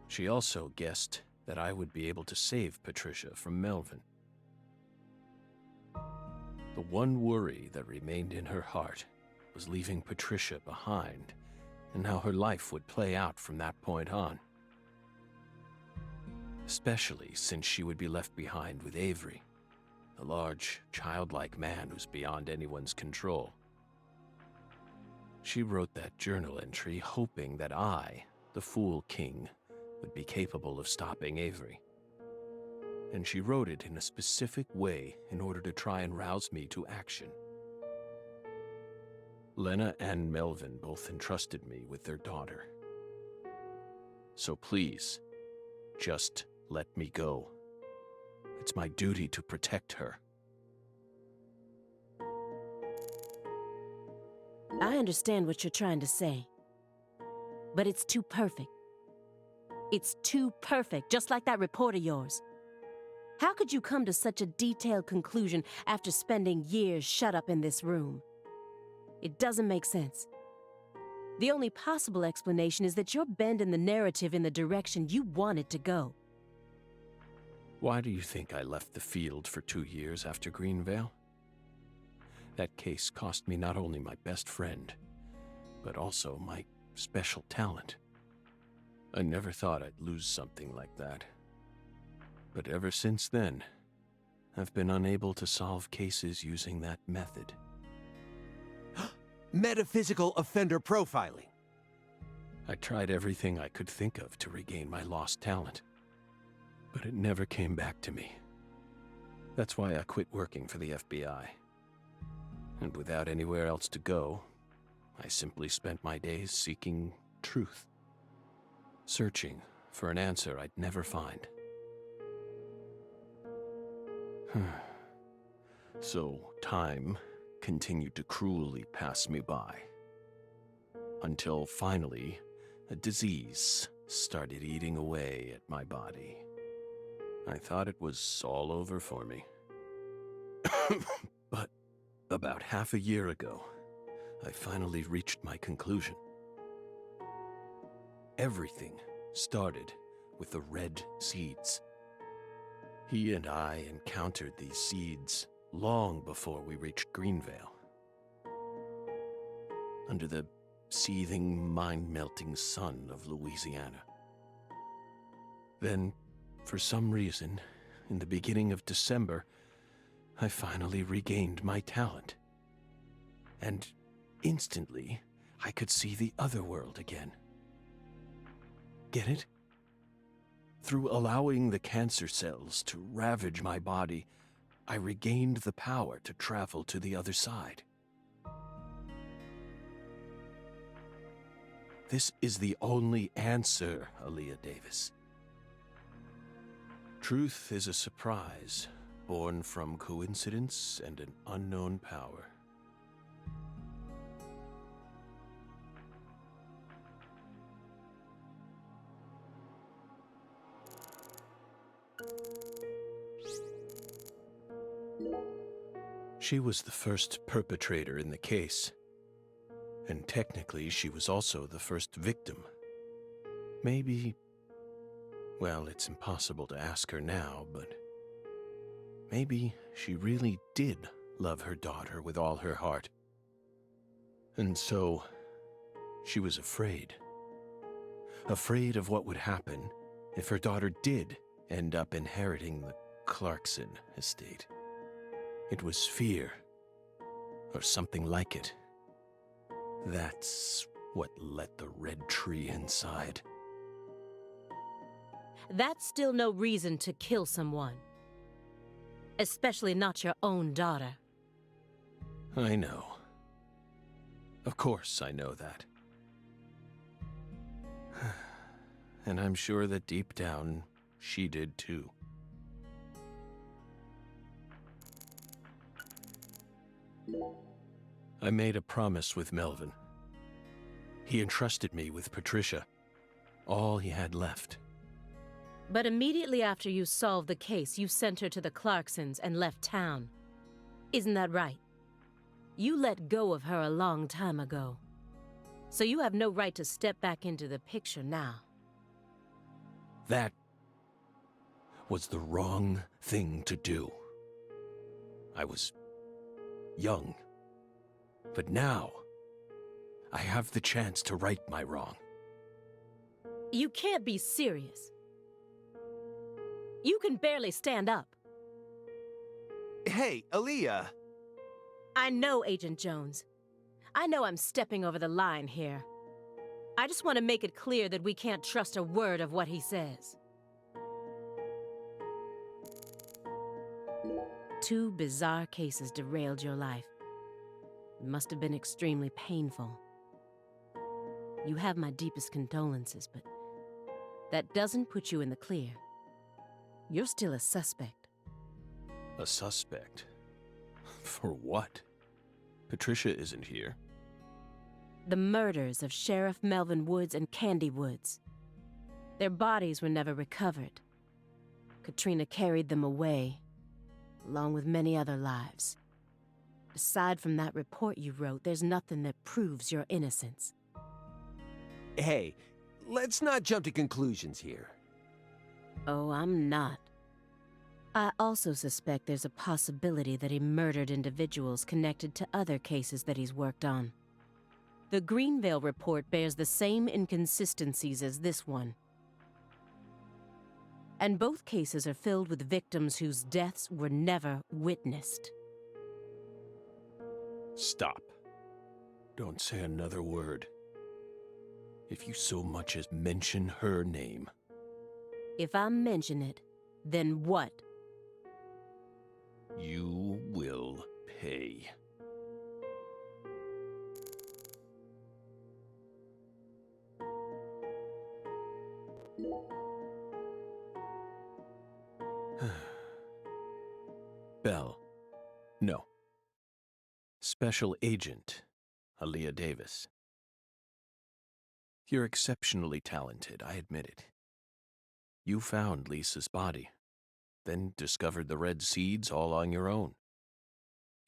She also guessed that I would be able to save Patricia from Melvin. The one worry that remained in her heart was leaving Patricia behind, and how her life would play out from that point on. Especially since she would be left behind with Avery, a large, childlike man who's beyond anyone's control. She wrote that journal entry hoping that I, the Fool King, would be capable of stopping Avery. And she wrote it in a specific way in order to try and rouse me to action. Lena and Melvin both entrusted me with their daughter. So please, just let me go. It's my duty to protect her. I understand what you're trying to say, but it's too perfect. It's too perfect, just like that report of yours. How could you come to such a detailed conclusion after spending years shut up in this room? It doesn't make sense. The only possible explanation is that you're bending the narrative in the direction you want it to go. Why do you think I left the field for 2 years after Greenvale? That case cost me not only my best friend, but also my special talent. I never thought I'd lose something like that. But ever since then, I've been unable to solve cases using that method. Metaphysical offender profiling. I tried everything I could think of to regain my lost talent, but it never came back to me. That's why I quit working for the FBI. And without anywhere else to go, I simply spent my days seeking truth, searching for an answer I'd never find. So time continued to cruelly pass me by, until finally a disease started eating away at my body. I thought it was all over for me. But about half a year ago, I finally reached my conclusion. Everything started with the red seeds. He and I encountered these seeds long before we reached Greenvale. Under the seething, mind-melting sun of Louisiana. Then, for some reason, in the beginning of December, I finally regained my talent. And instantly, I could see the other world again. Get it? Through allowing the cancer cells to ravage my body, I regained the power to travel to the other side. This is the only answer, Aaliyah Davis. Truth is a surprise, born from coincidence and an unknown power. She was the first perpetrator in the case. And technically, she was also the first victim. Maybe... well, it's impossible to ask her now, but... maybe she really did love her daughter with all her heart. And so, she was afraid. Afraid of what would happen if her daughter did end up inheriting the Clarkson estate. It was fear, or something like it. That's what lit the red tree inside. That's still no reason to kill someone. Especially not your own daughter. I know. Of course I know that. And I'm sure that deep down, she did too. I made a promise with Melvin. He entrusted me with Patricia, all he had left. But immediately after you solved the case, you sent her to the Clarksons and left town. Isn't that right? You let go of her a long time ago. So you have no right to step back into the picture now. That was the wrong thing to do. I was young. But now, I have the chance to right my wrong. You can't be serious. You can barely stand up. Hey, Aaliyah! I know, Agent Jones. I know I'm stepping over the line here. I just want to make it clear that we can't trust a word of what he says. 2 bizarre cases derailed your life. It must have been extremely painful. You have my deepest condolences, but that doesn't put you in the clear. You're still a suspect. A suspect? For what? Patricia isn't here. The murders of Sheriff Melvin Woods and Candy Woods. Their bodies were never recovered. Katrina carried them away, along with many other lives. Aside from that report you wrote, there's nothing that proves your innocence. Hey, let's not jump to conclusions here. Oh, I'm not. I also suspect there's a possibility that he murdered individuals connected to other cases that he's worked on. The Greenvale report bears the same inconsistencies as this one. And both cases are filled with victims whose deaths were never witnessed. Stop. Don't say another word. If you so much as mention her name. If I mention it, then what? You will pay. Bell. No. Special Agent Aaliyah Davis. You're exceptionally talented, I admit it. You found Lisa's body, then discovered the red seeds all on your own.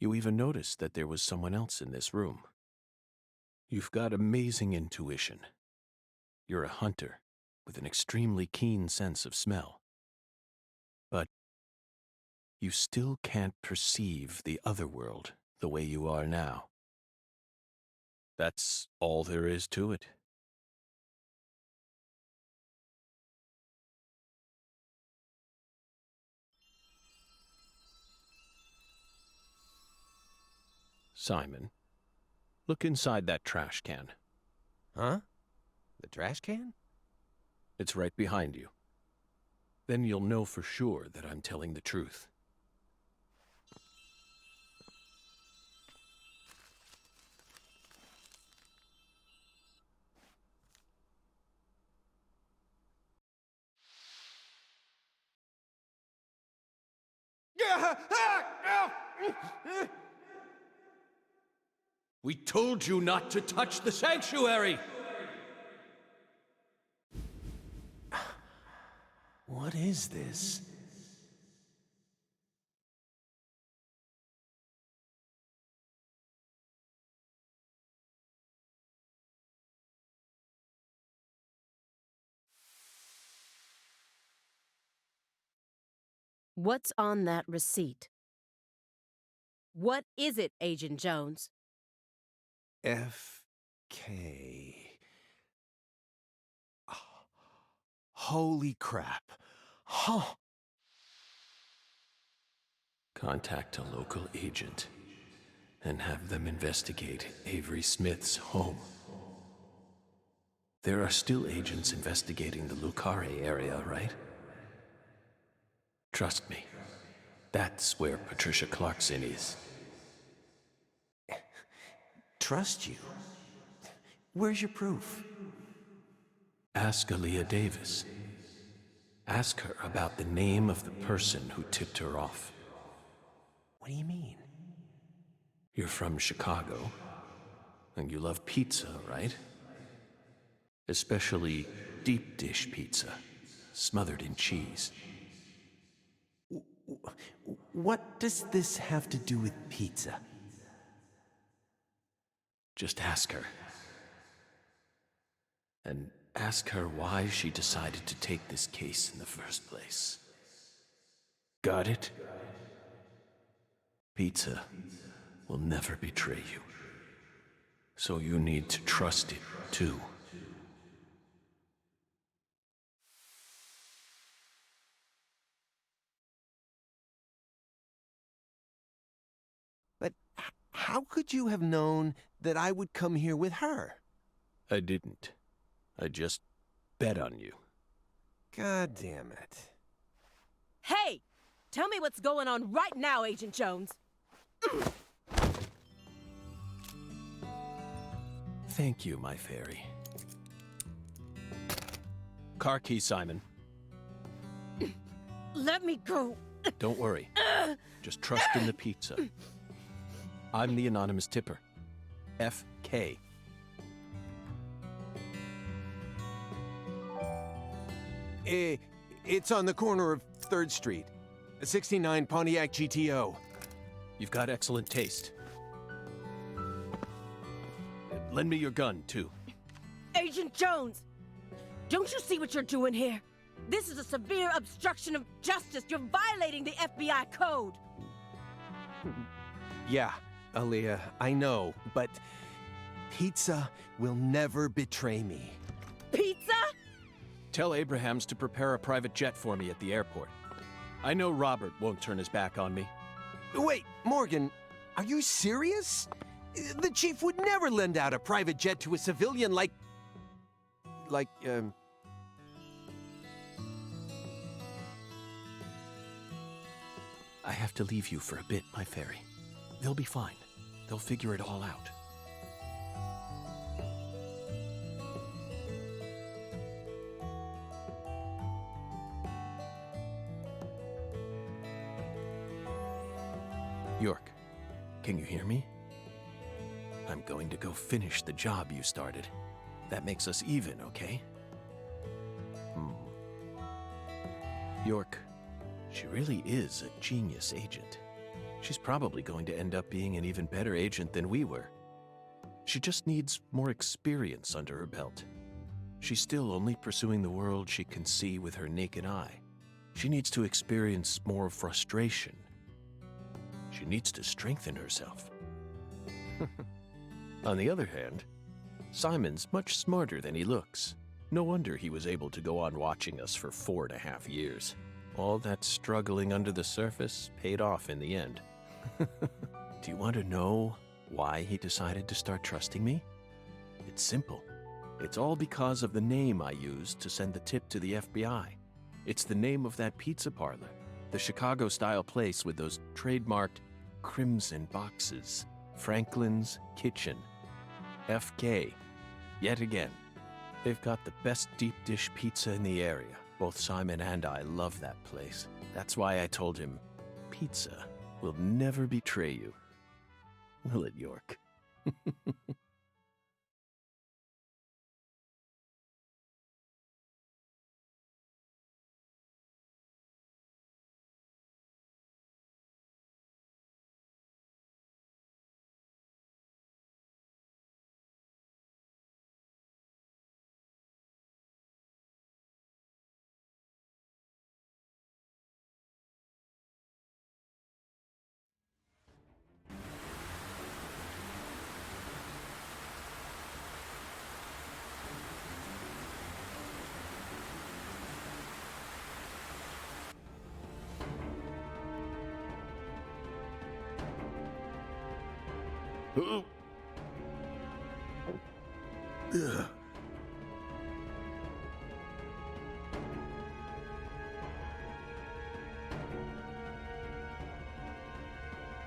You even noticed that there was someone else in this room. You've got amazing intuition. You're a hunter with an extremely keen sense of smell. But you still can't perceive the other world the way you are now. That's all there is to it. Simon, look inside that trash can. Huh? The trash can? It's right behind you. Then you'll know for sure that I'm telling the truth. We told you not to touch the sanctuary! What is this? What's on that receipt? What is it, Agent Jones? FK. Oh, holy crap. Huh. Contact a local agent and have them investigate Avery Smith's home. There are still agents investigating the Carré area, right? Trust me, that's where Patricia Clarkson is. Trust you? Where's your proof? Ask Aaliyah Davis. Ask her about the name of the person who tipped her off. What do you mean? You're from Chicago, and you love pizza, right? Especially deep dish pizza, smothered in cheese. What does this have to do with pizza? Just ask her. And ask her why she decided to take this case in the first place. Got it? Pizza will never betray you. So you need to trust it, too. But how could you have known that I would come here with her? I didn't. I just bet on you. God damn it. Hey! Tell me what's going on right now, Agent Jones. Thank you, my fairy. Car key, Simon. Let me go. Don't worry. Just trust in the pizza. I'm the anonymous tipper. FK. It's on the corner of 3rd Street. 69 Pontiac GTO. You've got excellent taste. Lend me your gun, too. Agent Jones! Don't you see what you're doing here? This is a severe obstruction of justice. You're violating the FBI code. Yeah, Aaliyah, I know, but pizza will never betray me. Pizza? Tell Abrahams to prepare a private jet for me at the airport. I know Robert won't turn his back on me. Wait, Morgan, are you serious? The chief would never lend out a private jet to a civilian like, I have to leave you for a bit, my fairy. They'll be fine. They'll figure it all out. York, can you hear me? I'm going to go finish the job you started. That makes us even, okay? York, she really is a genius agent. She's probably going to end up being an even better agent than we were. She just needs more experience under her belt. She's still only pursuing the world she can see with her naked eye. She needs to experience more frustration. She needs to strengthen herself. On the other hand, Simon's much smarter than he looks. No wonder he was able to go on watching us for 4.5 years. All that struggling under the surface paid off in the end. Do you want to know why he decided to start trusting me? It's simple. It's all because of the name I used to send the tip to the FBI. It's the name of that pizza parlor, the Chicago-style place with those trademarked crimson boxes. Franklin's Kitchen. FK. Yet again. They've got the best deep dish pizza in the area. Both Simon and I love that place. That's why I told him, pizza will never betray you. Will it, York?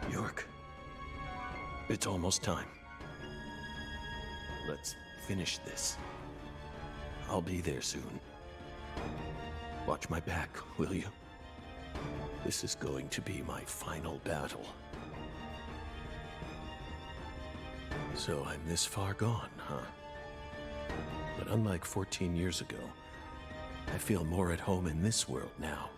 York, it's almost time. Let's finish this. I'll be there soon. Watch my back, will you? This is going to be my final battle. So I'm this far gone, huh? But unlike 14 years ago, I feel more at home in this world now.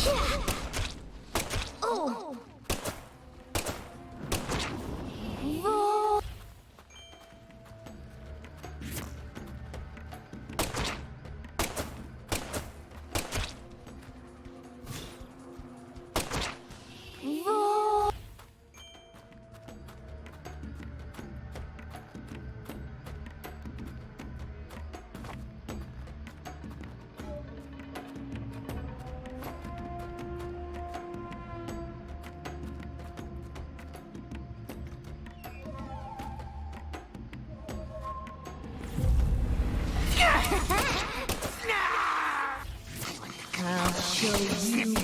Oh. I'll show you.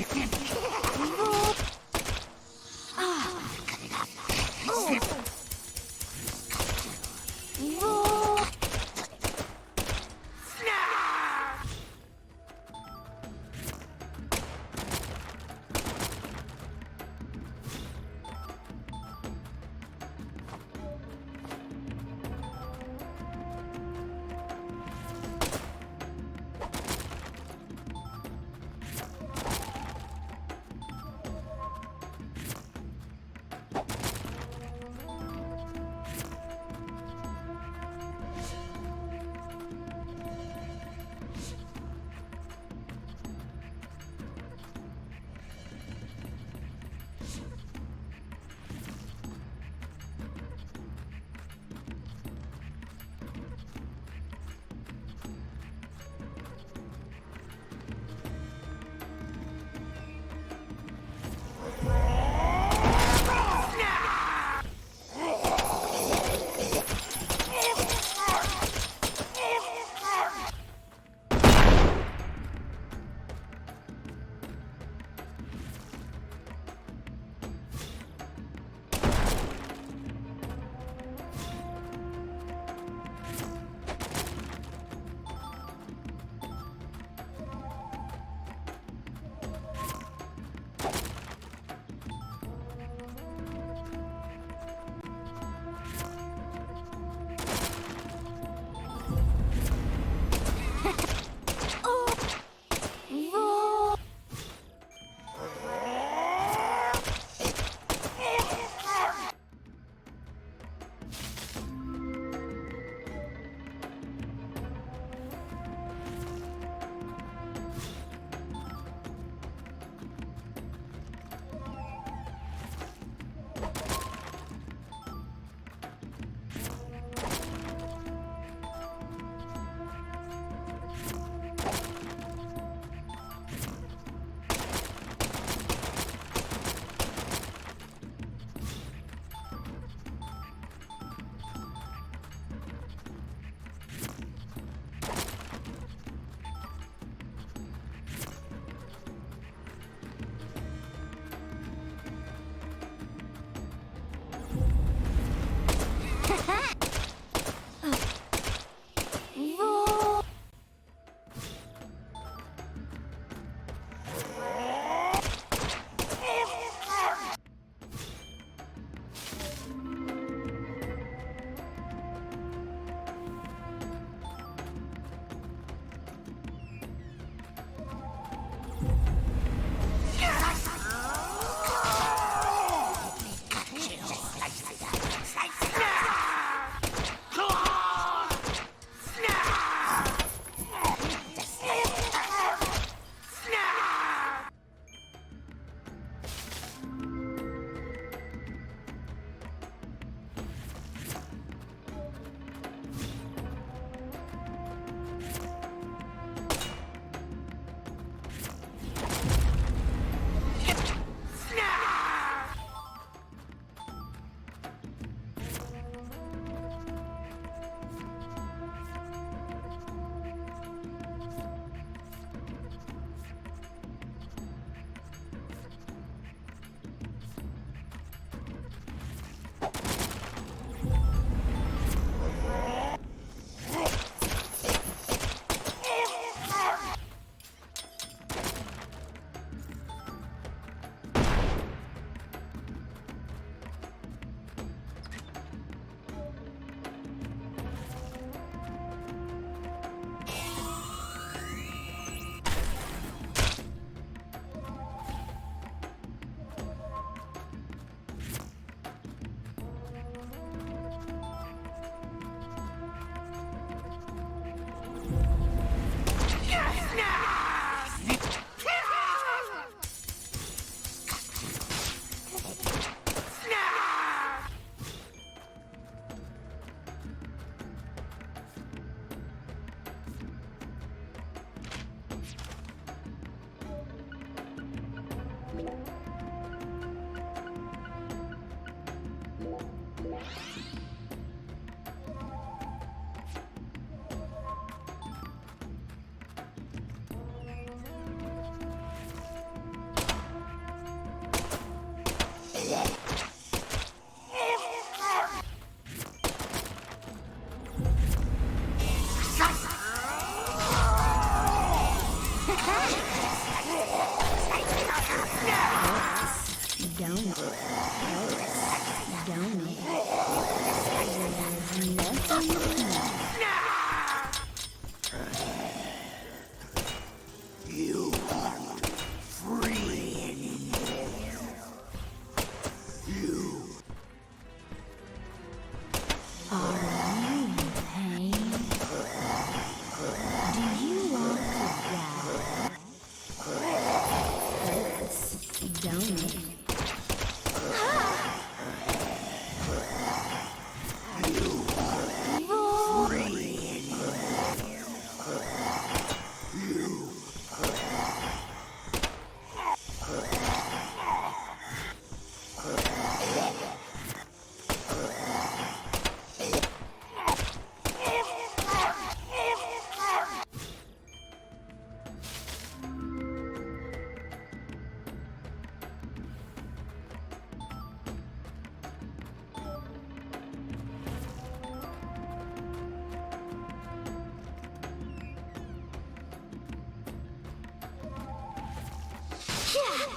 Oh.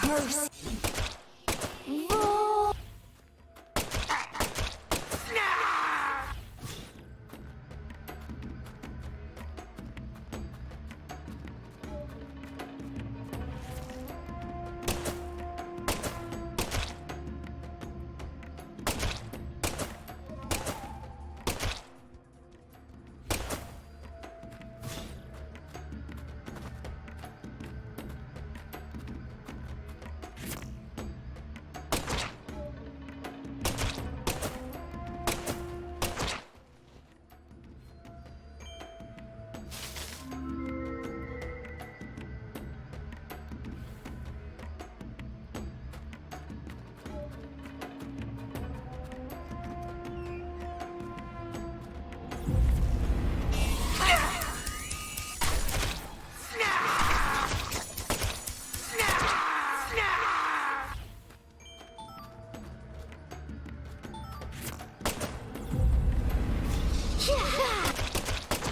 Curse.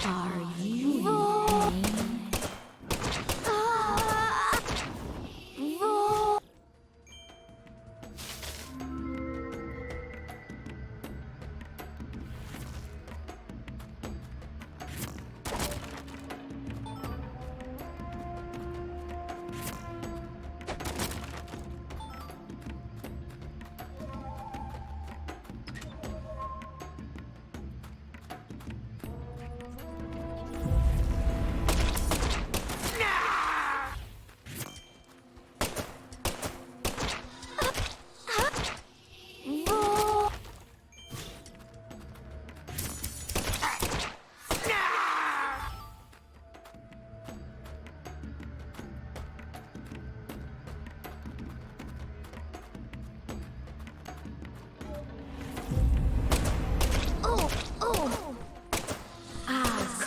Are you in pain?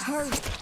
Curse.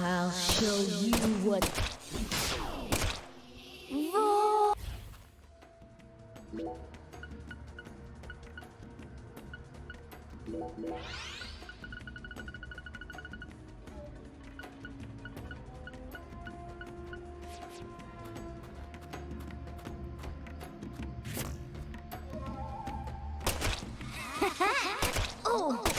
I'll show you what. Oh.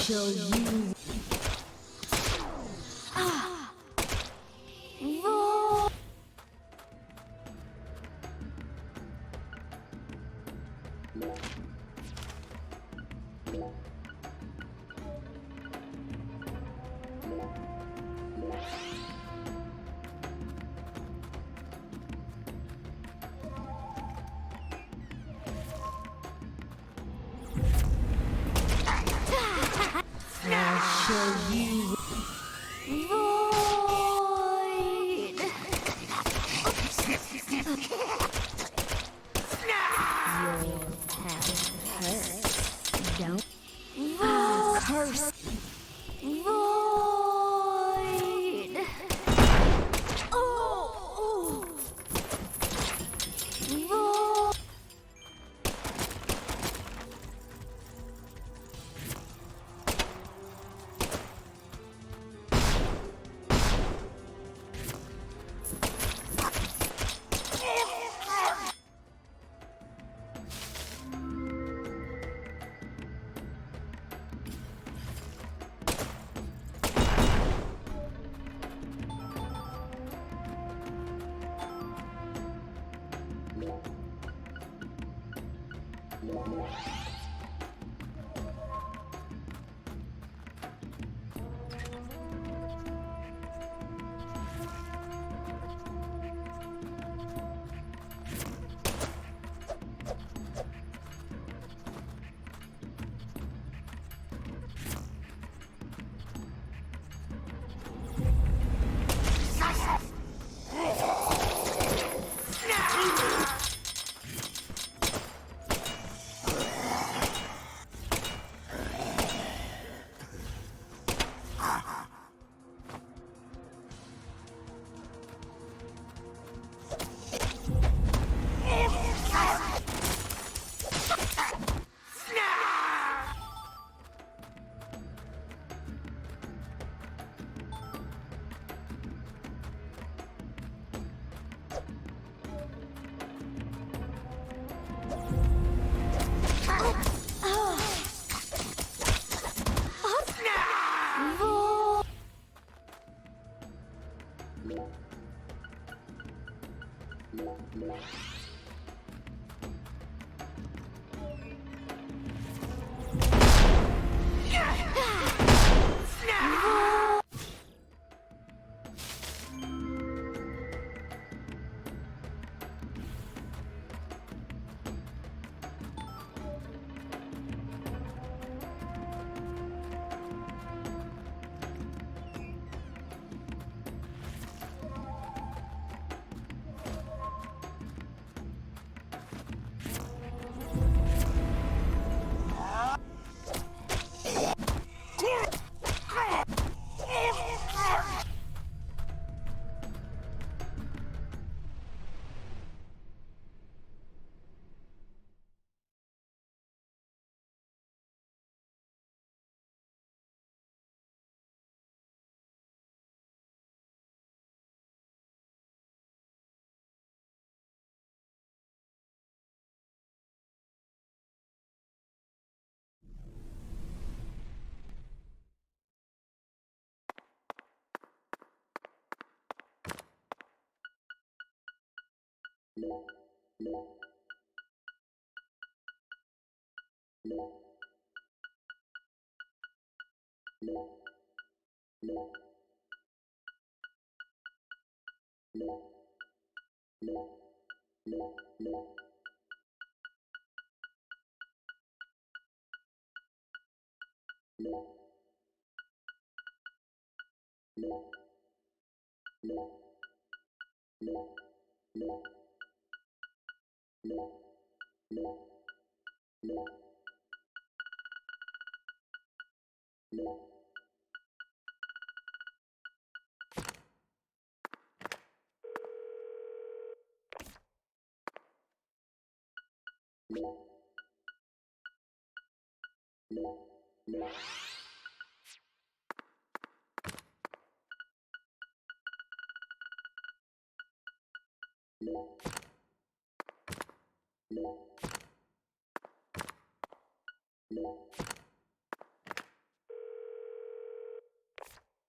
show you. I'll show you. Void. Your path hurts. Don't. I'll curse. Void. Oh. Void.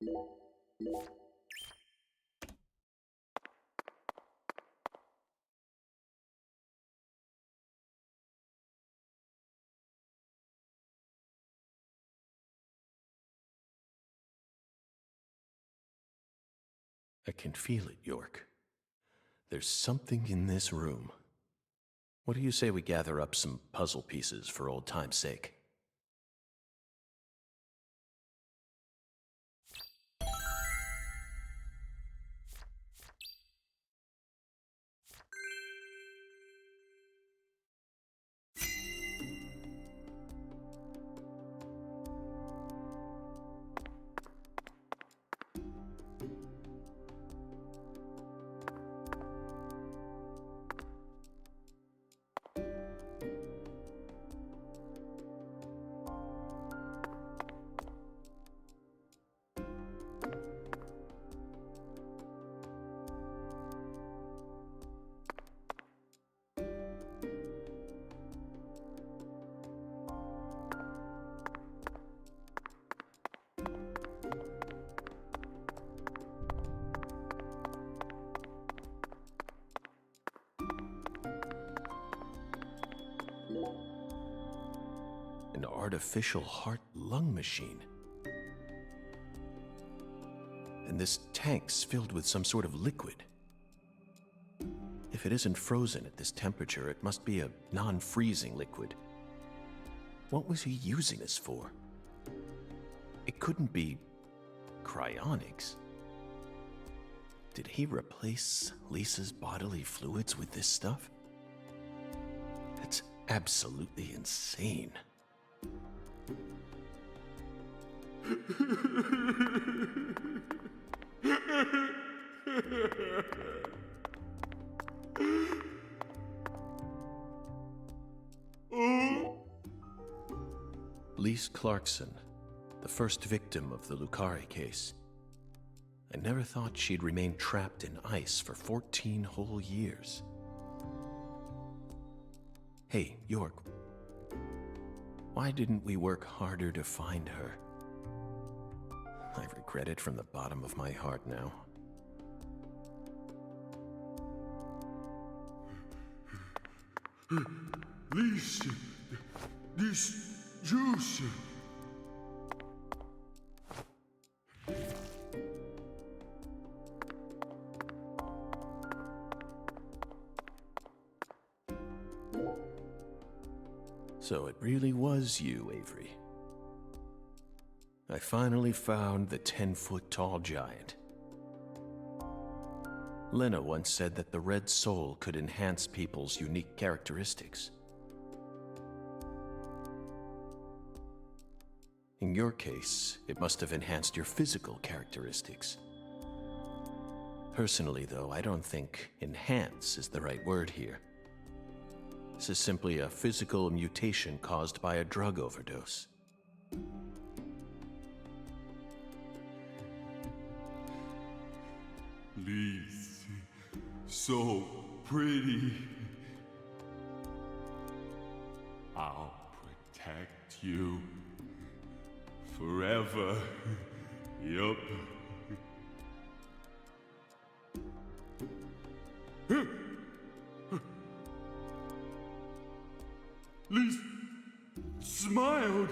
I can feel it, York. There's something in this room. What do you say we gather up some puzzle pieces for old time's sake? An artificial heart-lung machine. And this tank's filled with some sort of liquid. If it isn't frozen at this temperature, it must be a non-freezing liquid. What was he using this for? It couldn't be cryonics. Did he replace Lisa's bodily fluids with this stuff? That's absolutely insane. Lise Clarkson, the first victim of the Carré case. I never thought she'd remain trapped in ice for 14 whole years. Hey, York, why didn't we work harder to find her? I regret it from the bottom of my heart now. Lise, this juice. So it really was you, Avery. I finally found the 10-foot-tall giant. Lena once said that the red soul could enhance people's unique characteristics. In your case, it must have enhanced your physical characteristics. Personally, though, I don't think enhance is the right word here. This is simply a physical mutation caused by a drug overdose. Lise, so pretty. I'll protect you forever. Yup. Lise smiled.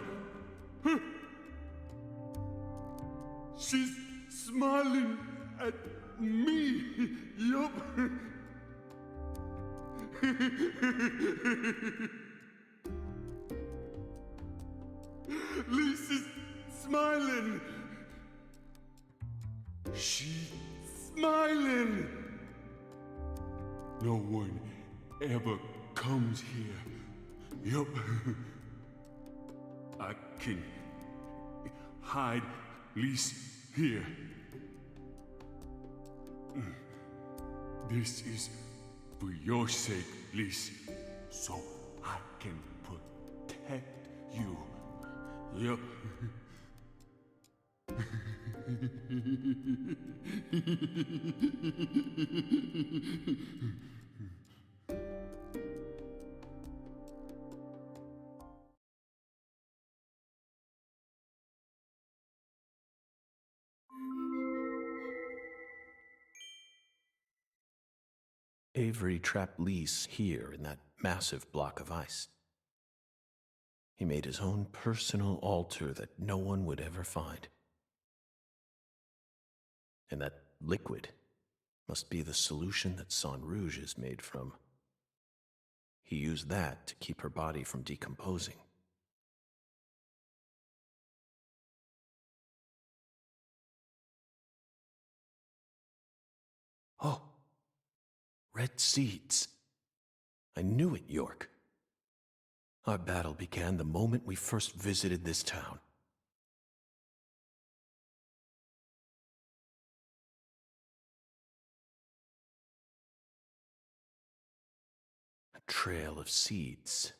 She's smiling at me. Yup. Lise is smiling. She's smiling. No one ever comes here. Yup. I can hide Lise here. This is for your sake, Lise, so I can protect you. Yup. Avery trapped Lise here in that massive block of ice. He made his own personal altar that no one would ever find. And that liquid must be the solution that Sang Rouge is made from. He used that to keep her body from decomposing. Oh, red seeds. I knew it, York. Our battle began the moment we first visited this town. A trail of seeds.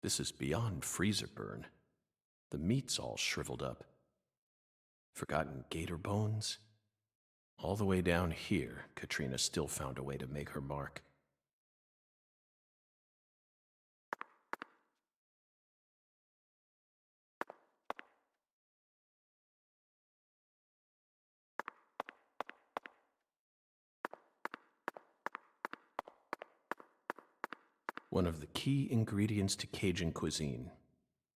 This is beyond freezer burn. The meat's all shriveled up. Forgotten gator bones. All the way down here, Katrina still found a way to make her mark. One of the key ingredients to Cajun cuisine,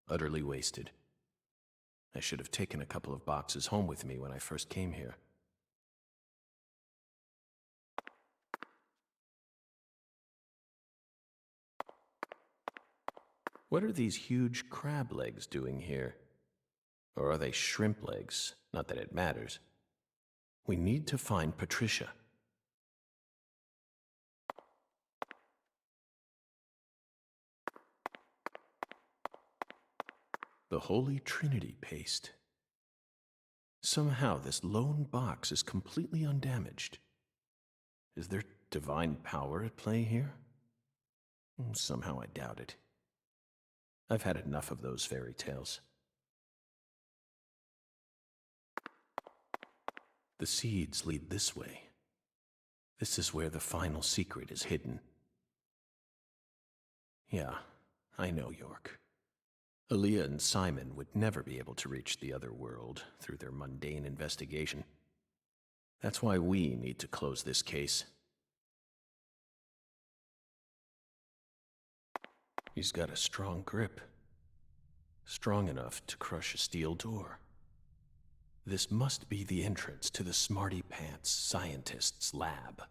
utterly wasted. I should have taken a couple of boxes home with me when I first came here. What are these huge crab legs doing here? Or are they shrimp legs? Not that it matters. We need to find Patricia. The Holy Trinity paste. Somehow this lone box is completely undamaged. Is there divine power at play here? Somehow I doubt it. I've had enough of those fairy tales. The seeds lead this way. This is where the final secret is hidden. Yeah, I know, York. Aaliyah and Simon would never be able to reach the other world through their mundane investigation. That's why we need to close this case. He's got a strong grip. Strong enough to crush a steel door. This must be the entrance to the Smarty Pants scientist's lab.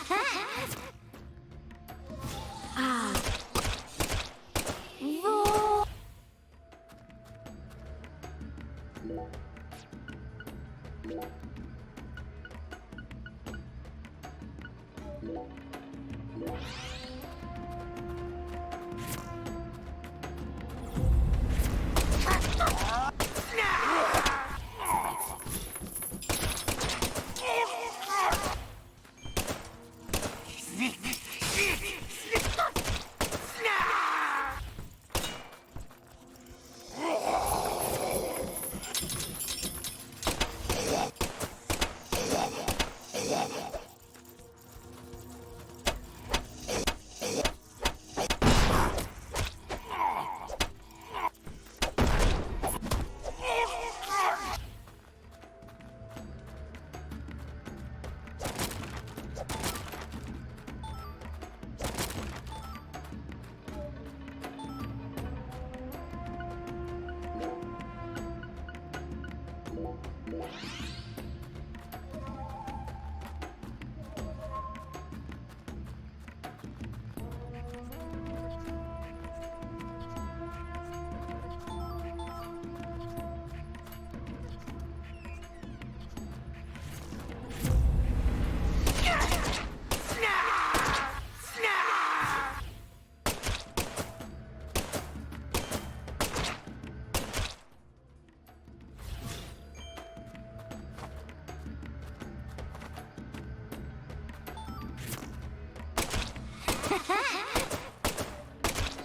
Roll.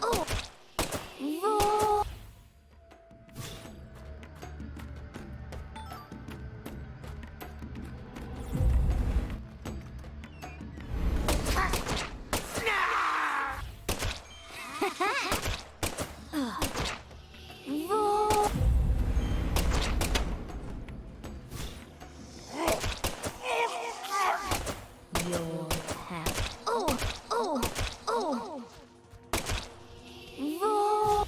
Oh. Roll. Roll. Your path. Oh, oh, oh. Roll. Roll.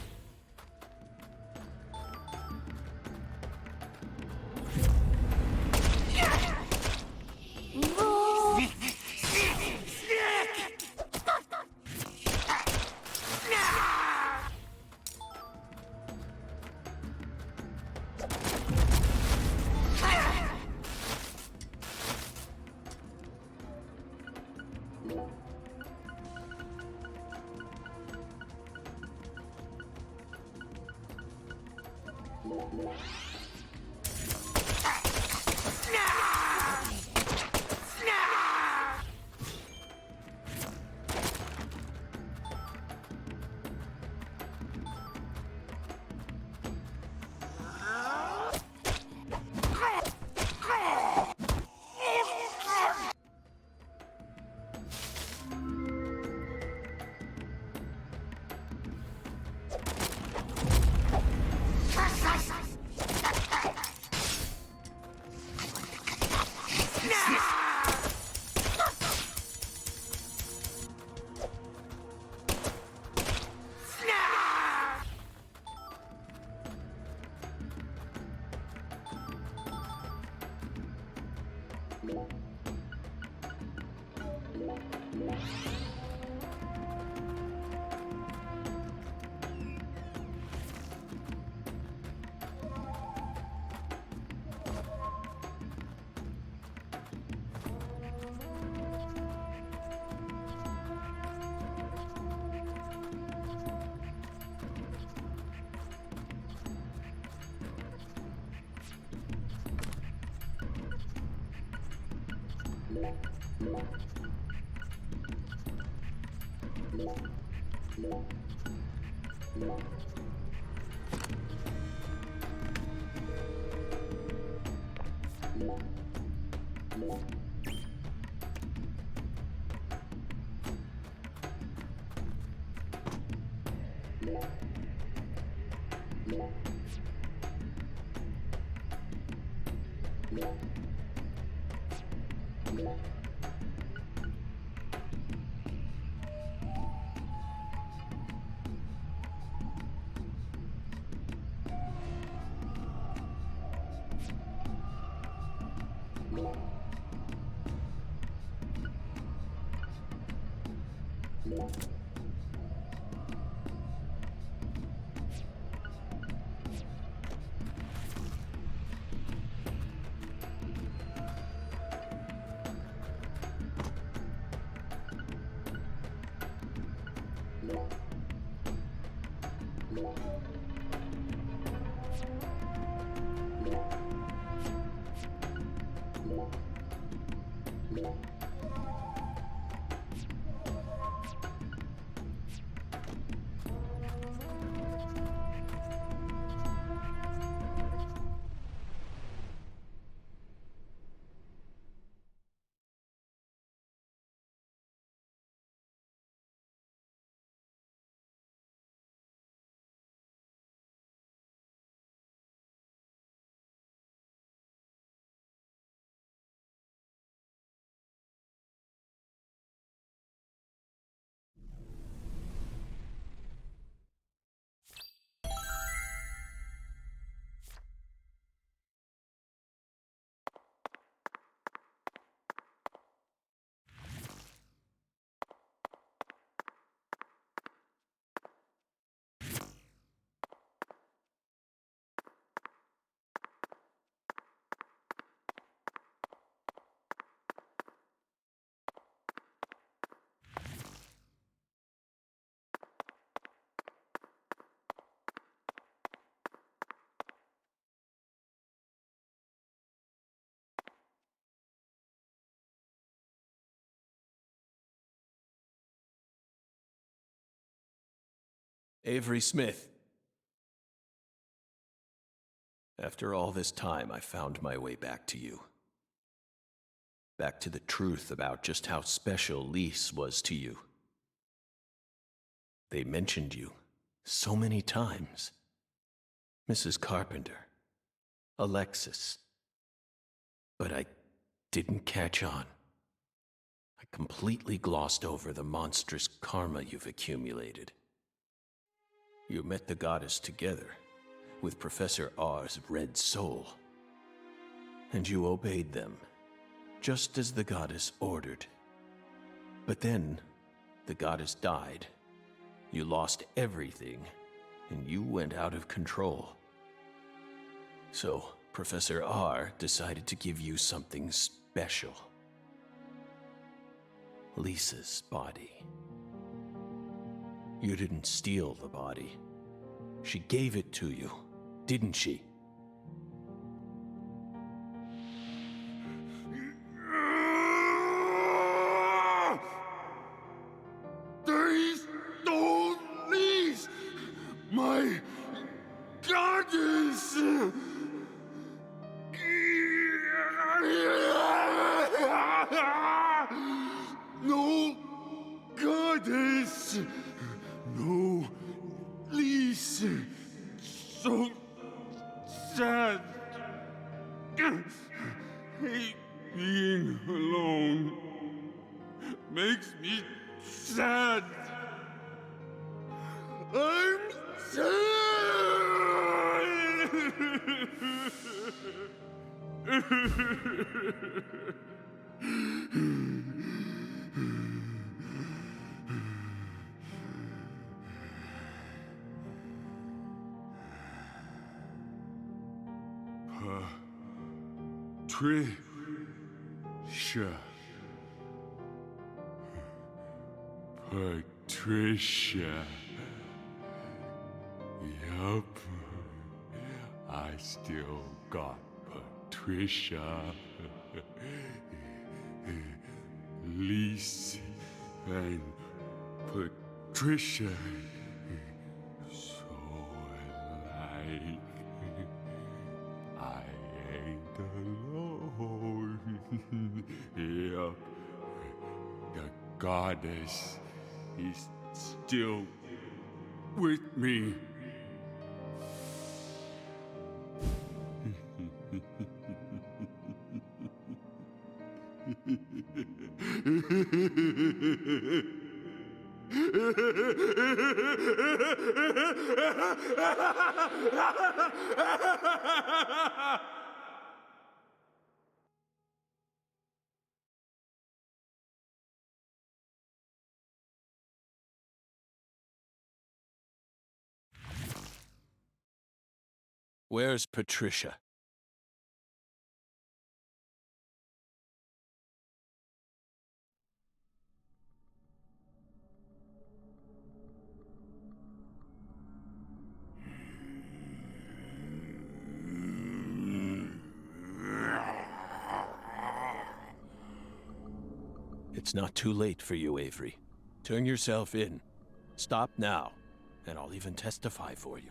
Avery Smith. After all this time, I found my way back to you. Back to the truth about just how special Lise was to you. They mentioned you so many times. Mrs. Carpenter, Alexis. But I didn't catch on. I completely glossed over the monstrous karma you've accumulated. You met the goddess together with Professor R's red soul. And you obeyed them, just as the goddess ordered. But then, the goddess died. You lost everything, and you went out of control. So, Professor R decided to give you something special. Lisa's body. You didn't steal the body. She gave it to you, didn't she? They stole Lise, my goddess! No goddess! No Lise! So sad! Hate being alone. Makes me sad. I'm Patricia. Yup. I still got Patricia. Lise and Patricia. So alike. I ain't alone. Yup. The goddess is still with me. Where's Patricia? It's not too late for you, Avery. Turn yourself in. Stop now, and I'll even testify for you.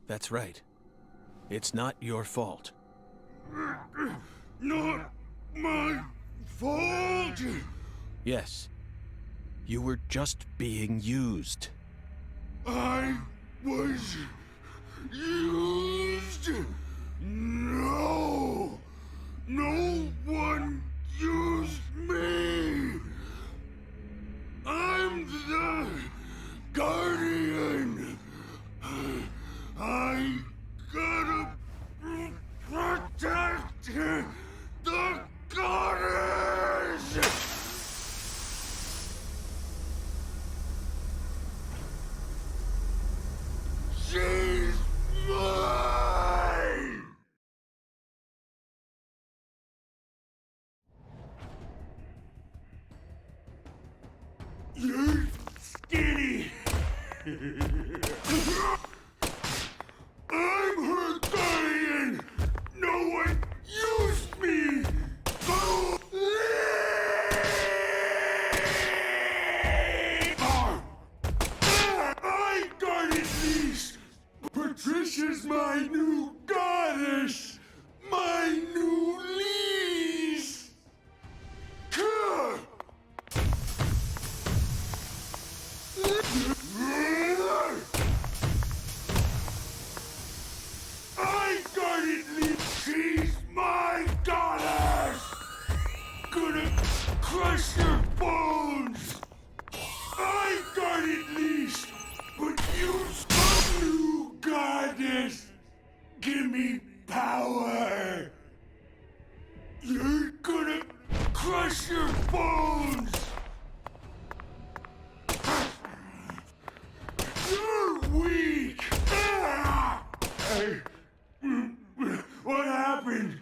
That's right. It's not your fault. Not my fault! Yes. You were just being used. I was used? No! No one used me! I'm the Guardian! I gotta protect the goddess! She's mine! You're skinny! I'm her guardian! No one used me! Go I guarded these! Patricia's my new goddess! My new lease! I guarded Lee. She's my goddess! Gonna crush your bones! I guarded Leash, but you new goddess! Give me power! You're gonna crush your bones! You're weak! Hey, what happened?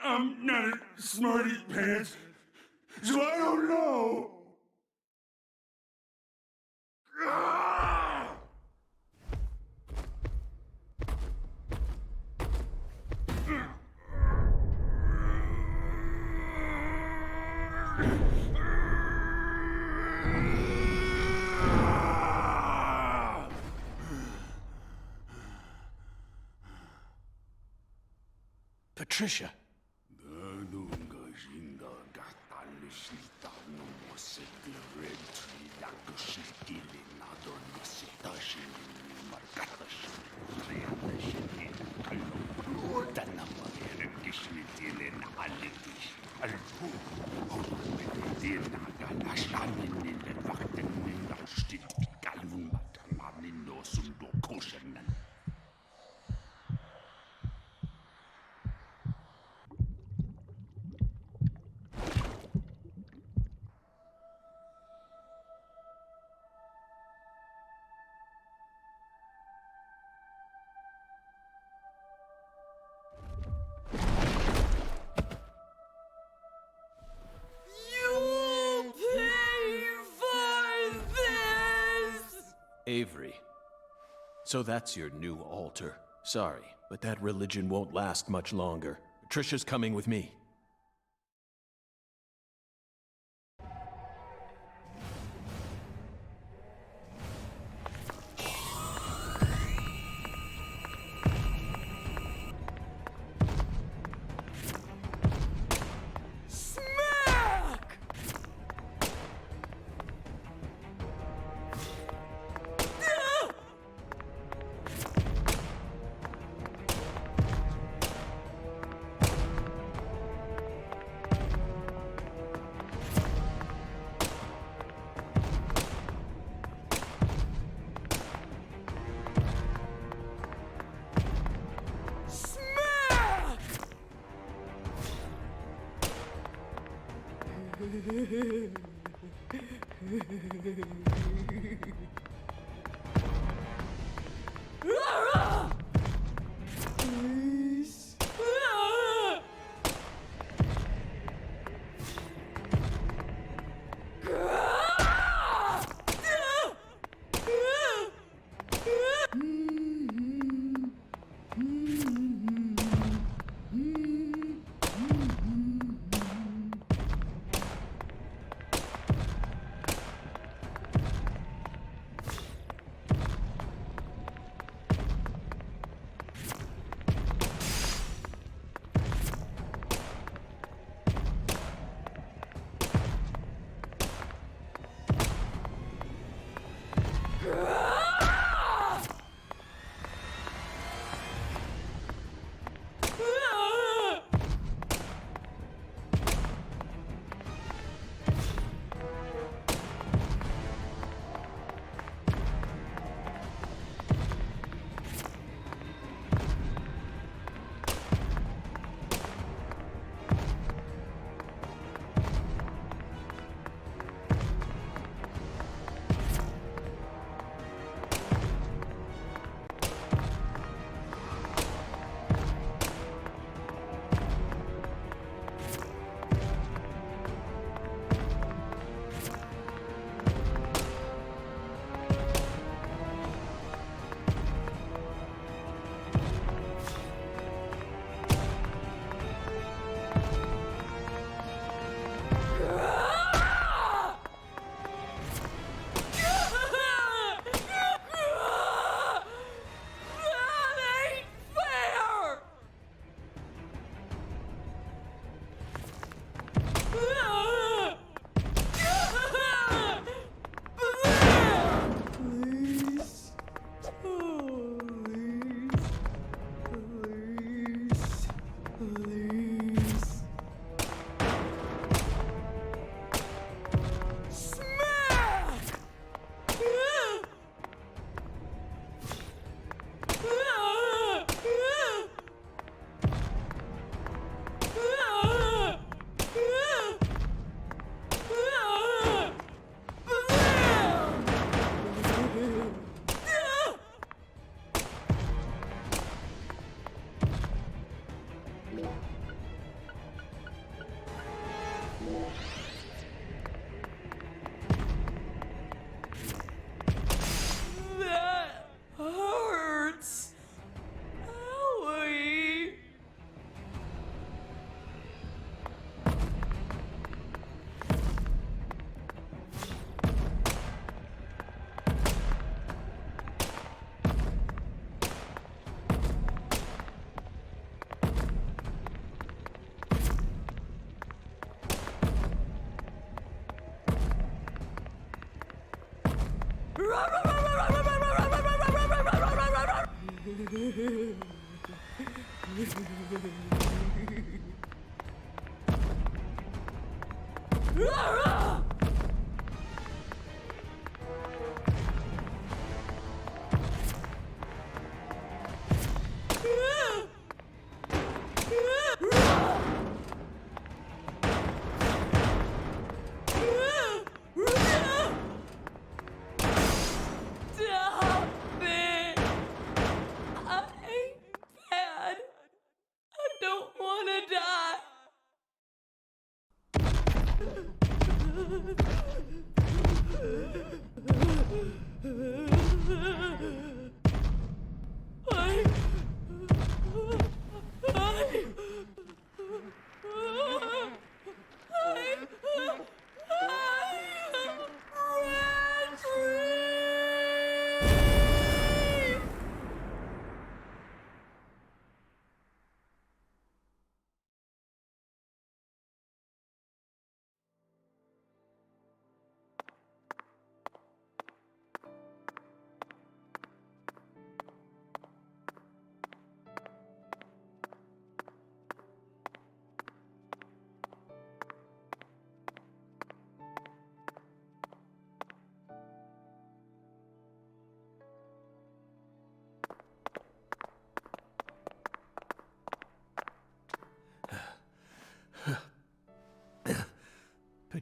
I'm not a smarty pants, so I don't know. Patricia. Avery. So that's your new altar. Sorry, but that religion won't last much longer. Patricia's coming with me.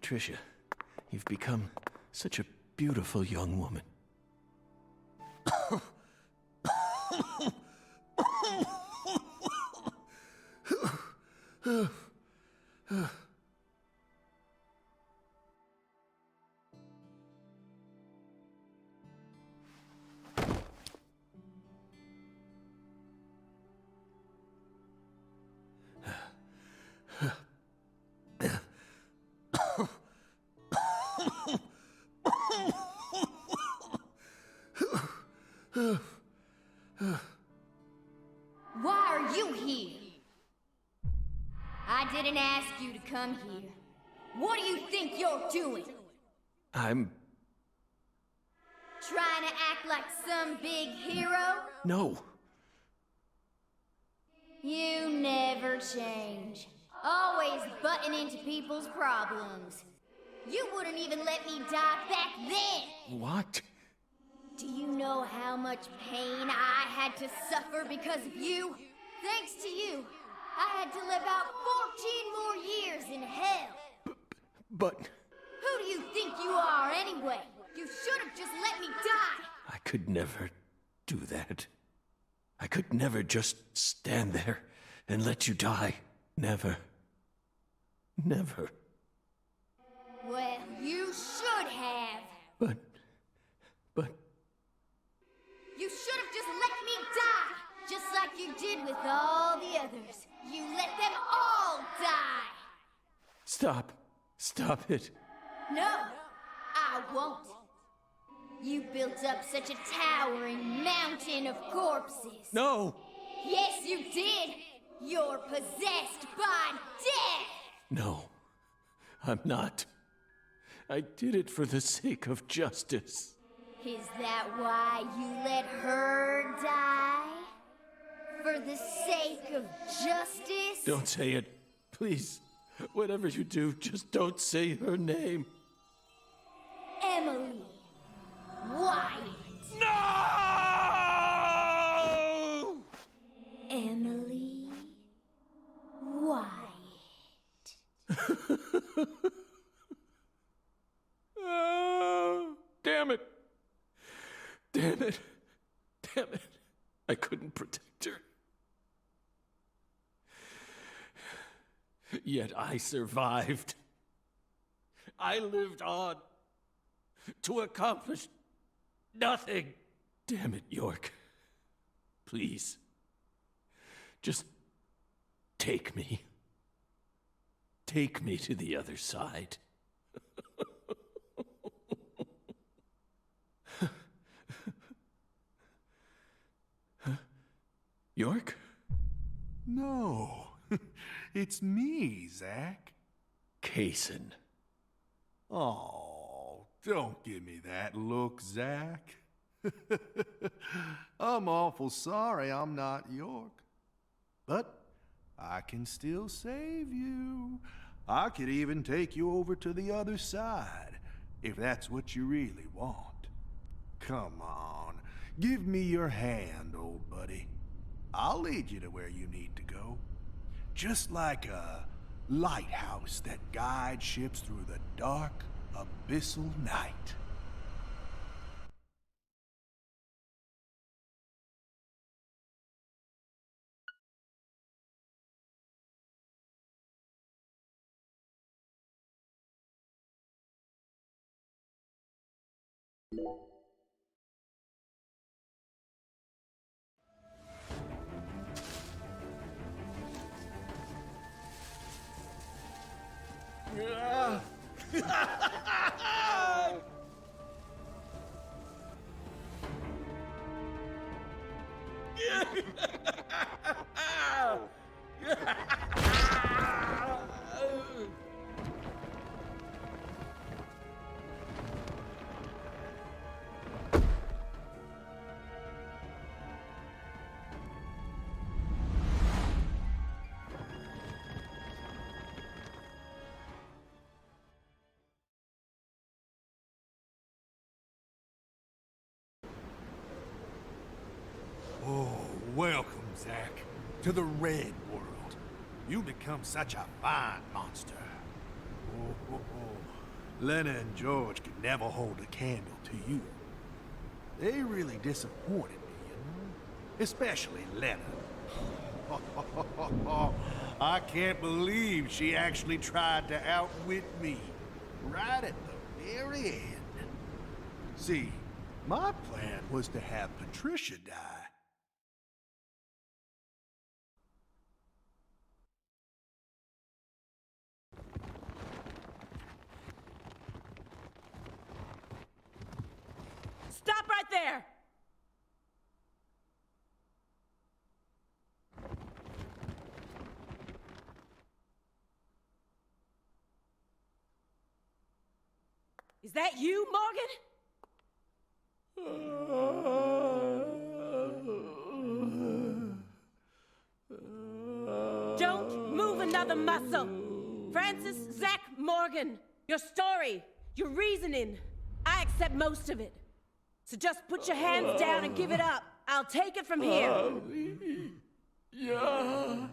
Patricia, you've become Such a beautiful young woman. Why are you here? I didn't ask you to come here. What do you think you're doing? I'm... Trying to act like some big hero? No. You never change. Always butting into people's problems. You wouldn't even let me die back then! What? Do you know how much pain I had to suffer because of you? Thanks to you, I had to live out 14 more years in hell. But... Who do you think you are anyway? You should have just let me die! I could never do that. I could never just stand there and let you die. Never. Never. Well, you should have. But... You should have just let me die! Just like you did with all the others. You let them all die! Stop. Stop it. No, I won't. You built up such a towering mountain of corpses. No! Yes, you did! You're possessed by death! No. I'm not. I did it for the sake of justice. Is that why you let her die? For the sake of justice? Don't say it. Please. Whatever you do, just don't say her name. Emily Wyatt. No! Emily Wyatt. Oh, damn it. Damn it. Damn it. I couldn't protect her. Yet I survived. I lived on to accomplish nothing. Damn it, York. Please. Just take me. Take me to the other side. York? No, it's me, Zach. Kaysen. Oh, don't give me that look, Zach. I'm awful sorry I'm not York. But I can still save you. I could even take you over to the other side, if that's what you really want. Come on, give me your hand, old buddy. I'll lead you to where you need to go. Just like a lighthouse that guides ships through the dark, abyssal night. Oh, welcome, Zach, to the Red World. You've become such a fine monster. Oh, Lena and George could never hold a candle to you. They really disappointed me, you know? Especially Lena. I can't believe she actually tried to outwit me. Right at the very end. See, my plan was to have Patricia die. Stop right there! Is that you, Morgan? Don't move another muscle! Francis Zach Morgan, your story, your reasoning, I accept most of it. So just put your hands down and give it up. I'll take it from here. Yeah.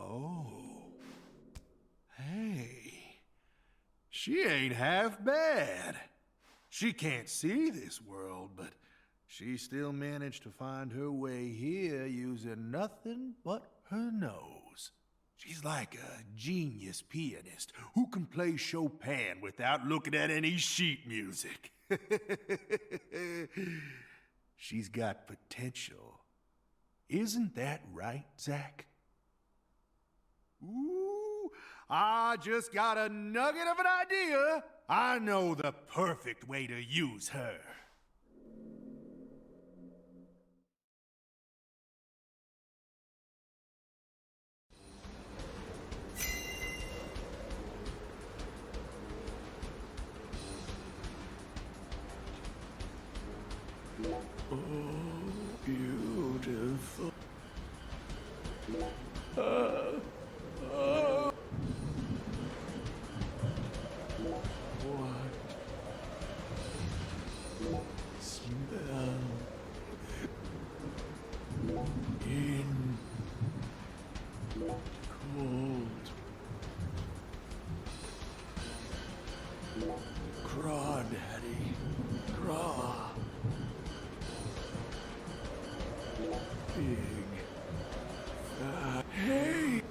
Oh. Hey. She ain't half bad. She can't see this world, but she still managed to find her way here using nothing but her nose. She's like a genius pianist who can play Chopin without looking at any sheet music. She's got potential. Isn't that right, Zach? Ooh, I just got a nugget of an idea. I know the perfect way to use her. Oh, beautiful. What smell in cold crawdaddy craw. Big fat hey.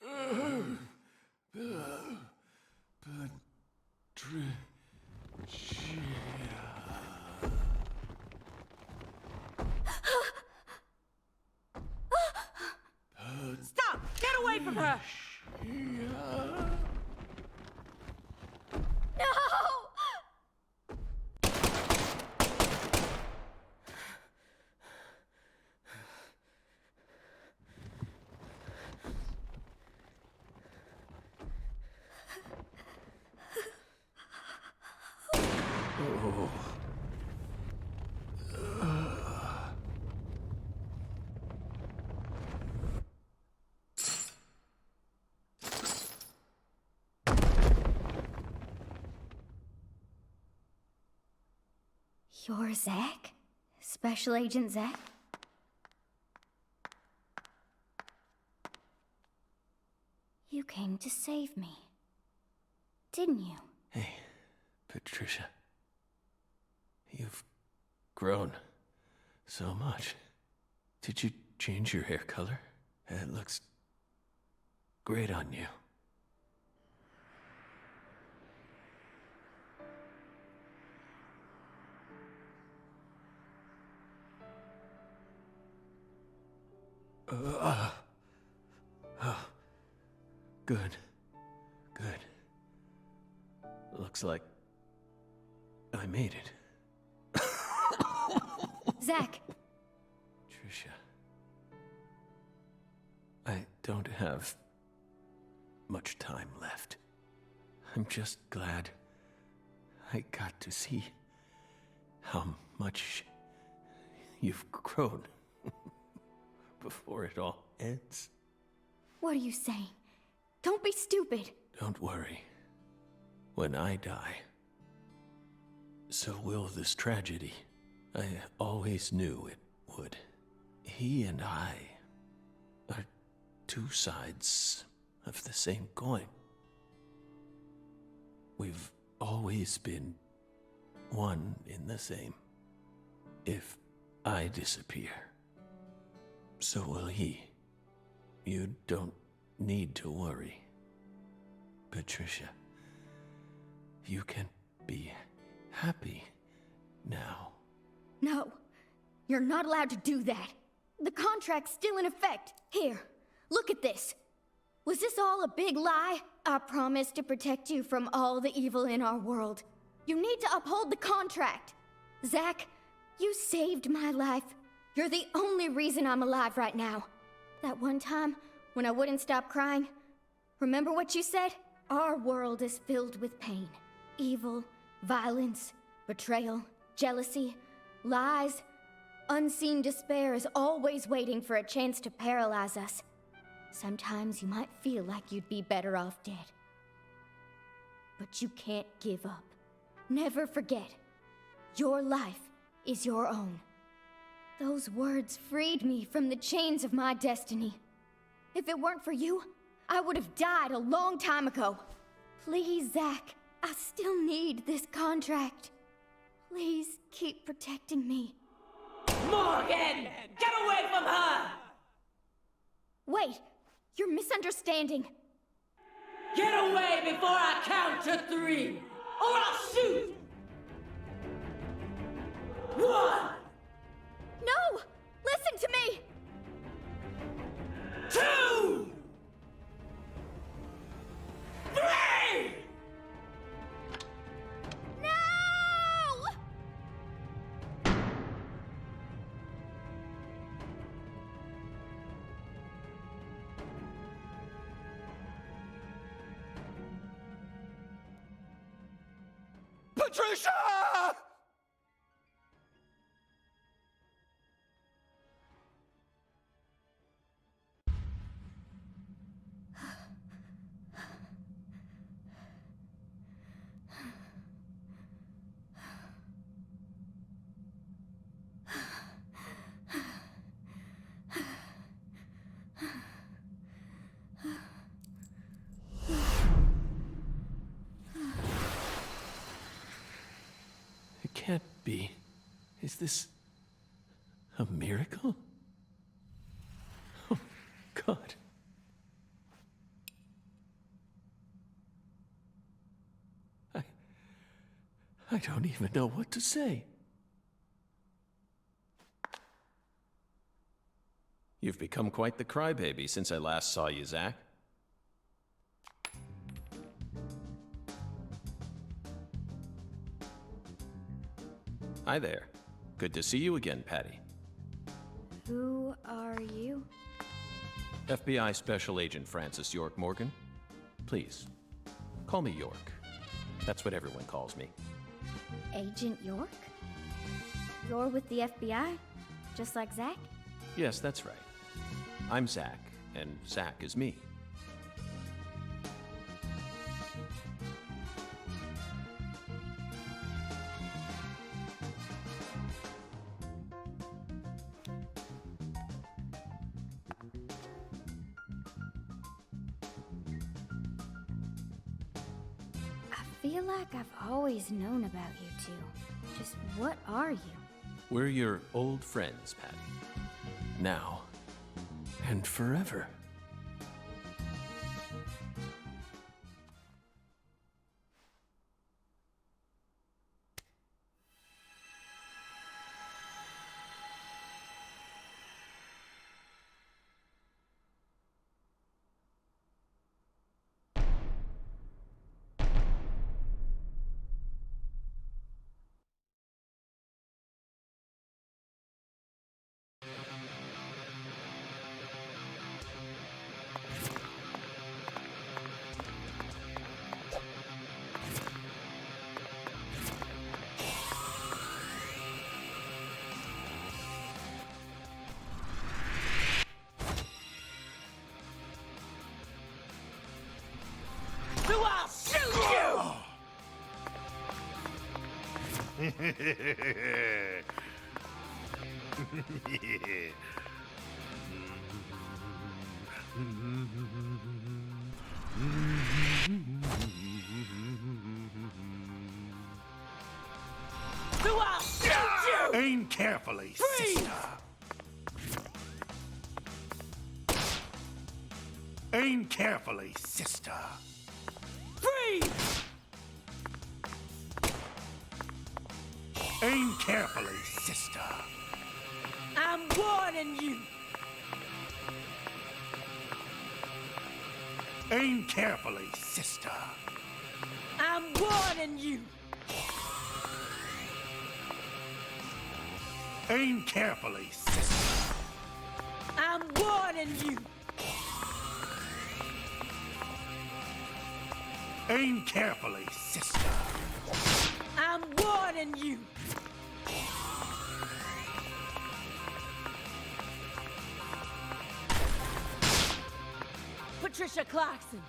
Oh no. Stop! Get away from her! No! Oh. You're Zach? Special Agent Zach? You came to save me, didn't you? Hey, Patricia. You've grown so much. Did you change your hair color? It looks great on you. Oh, good. Good. Looks like I made it. Zach! Tricia. I don't have much time left. I'm just glad I got to see how much you've grown before it all ends. What are you saying? Don't be stupid. Don't worry. When I die, so will this tragedy. I always knew it would. He and I are two sides of the same coin. We've always been one in the same. If I disappear, so will he. You don't need to worry. Patricia, you can be happy now. No, you're not allowed to do that. The contract's still in effect. Here, look at this. Was this all a big lie? I promised to protect you from all the evil in our world. You need to uphold the contract. Zack, you saved my life. You're the only reason I'm alive right now. That one time, when I wouldn't stop crying, remember what you said? Our world is filled with pain. Evil, violence, betrayal, jealousy, lies. Unseen despair is always waiting for a chance to paralyze us. Sometimes you might feel like you'd be better off dead. But you can't give up. Never forget, your life is your own. Those words freed me from the chains of my destiny. If it weren't for you, I would have died a long time ago. Please, Zack, I still need this contract. Please keep protecting me. Morgan! Get away from her! Wait, you're misunderstanding. Get away before I count to 3, or I'll shoot! 1! No! Listen to me! 2! 3! No! Patricia! It can't be. Is this a miracle? Oh, God. I don't even know what to say. You've become quite the crybaby since I last saw you, Zack. Hi there. Good to see you again, Patty. Who are you? FBI Special Agent Francis York Morgan. Please, call me York. That's what everyone calls me. Agent York? You're with the FBI? Just like Zack? Yes, that's right. I'm Zack, and Zack is me. I feel like I've always known about you two. Just what are you? We're your old friends, Patty. Now and forever. I'll shoot you! So I'll shoot you! Aim carefully, sister. Aim carefully, sister. Freeze! Aim carefully, sister. I'm warning you! Aim carefully, sister. I'm warning you! Aim carefully, sister. I'm warning you! Aim carefully, sister. I'm warning you! Patricia Clarkson,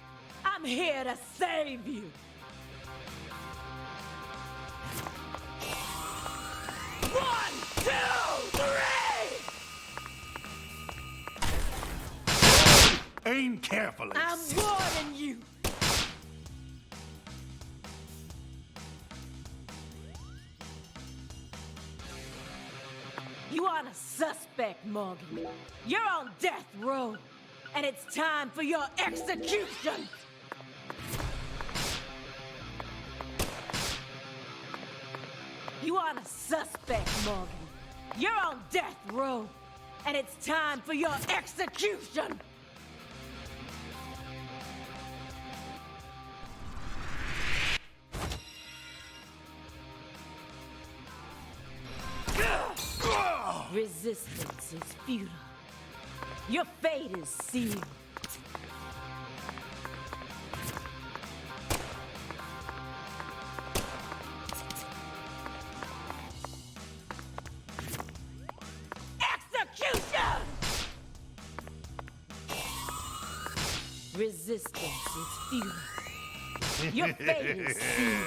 I'm here to save you! One, two, three! Aim carefully, I'm sister. warning you! You aren't a suspect, Morgan. You're on death row, and it's time for your execution! You aren't a suspect, Morgan. You're on death row, and it's time for your execution! Resistance is futile. Your fate is sealed. Execution! Resistance is futile. Your fate is sealed.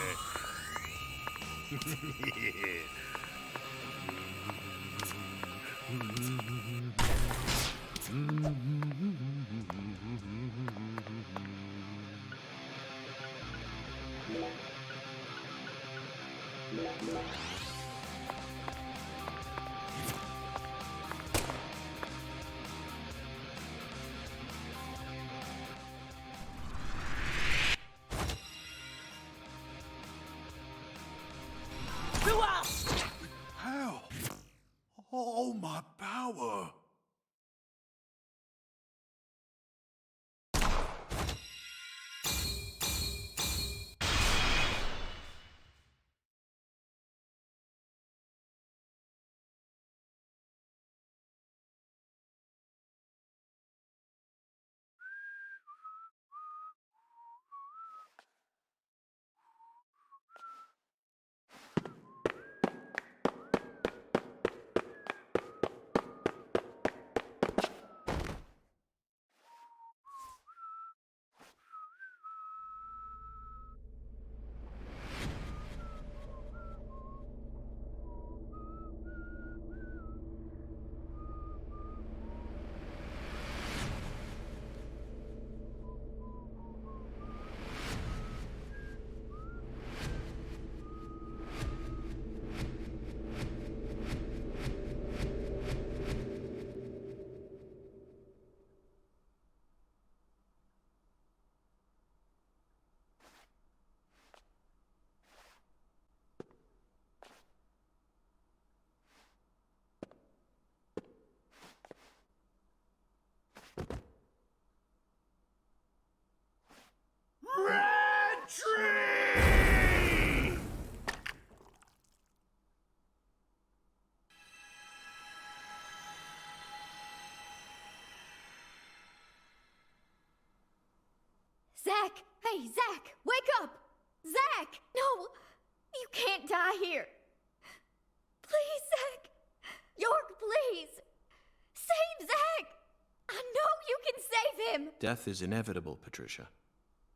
How? Oh, my power. Zach! Hey, Zach! Wake up! Zach! No! You can't die here! Please, Zach! York, please! Save Zach! I know you can save him! Death is inevitable, Patricia.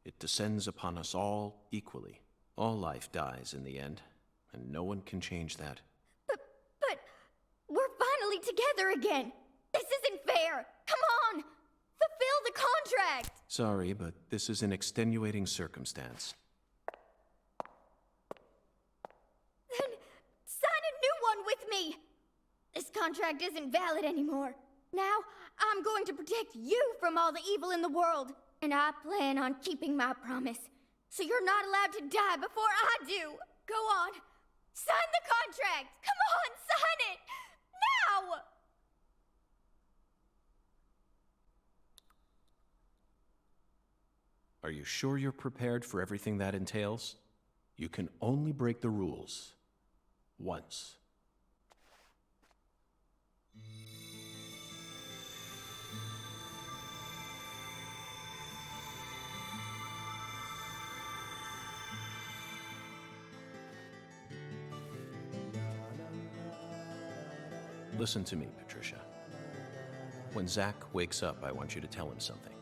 It descends upon us all equally. All life dies in the end, and no one can change that. But we're finally together again. This isn't fair. Come on, fulfill the contract. Sorry, but this is an extenuating circumstance. Then sign a new one with me. This contract isn't valid anymore. Now I'm going to protect you from all the evil in the world, and I plan on keeping my promise. So you're not allowed to die before I do. Go on. Sign the contract. Come on, sign it. Now! Are you sure you're prepared for everything that entails? You can only break the rules once. Listen to me, Patricia. When Zach wakes up, I want you to tell him something.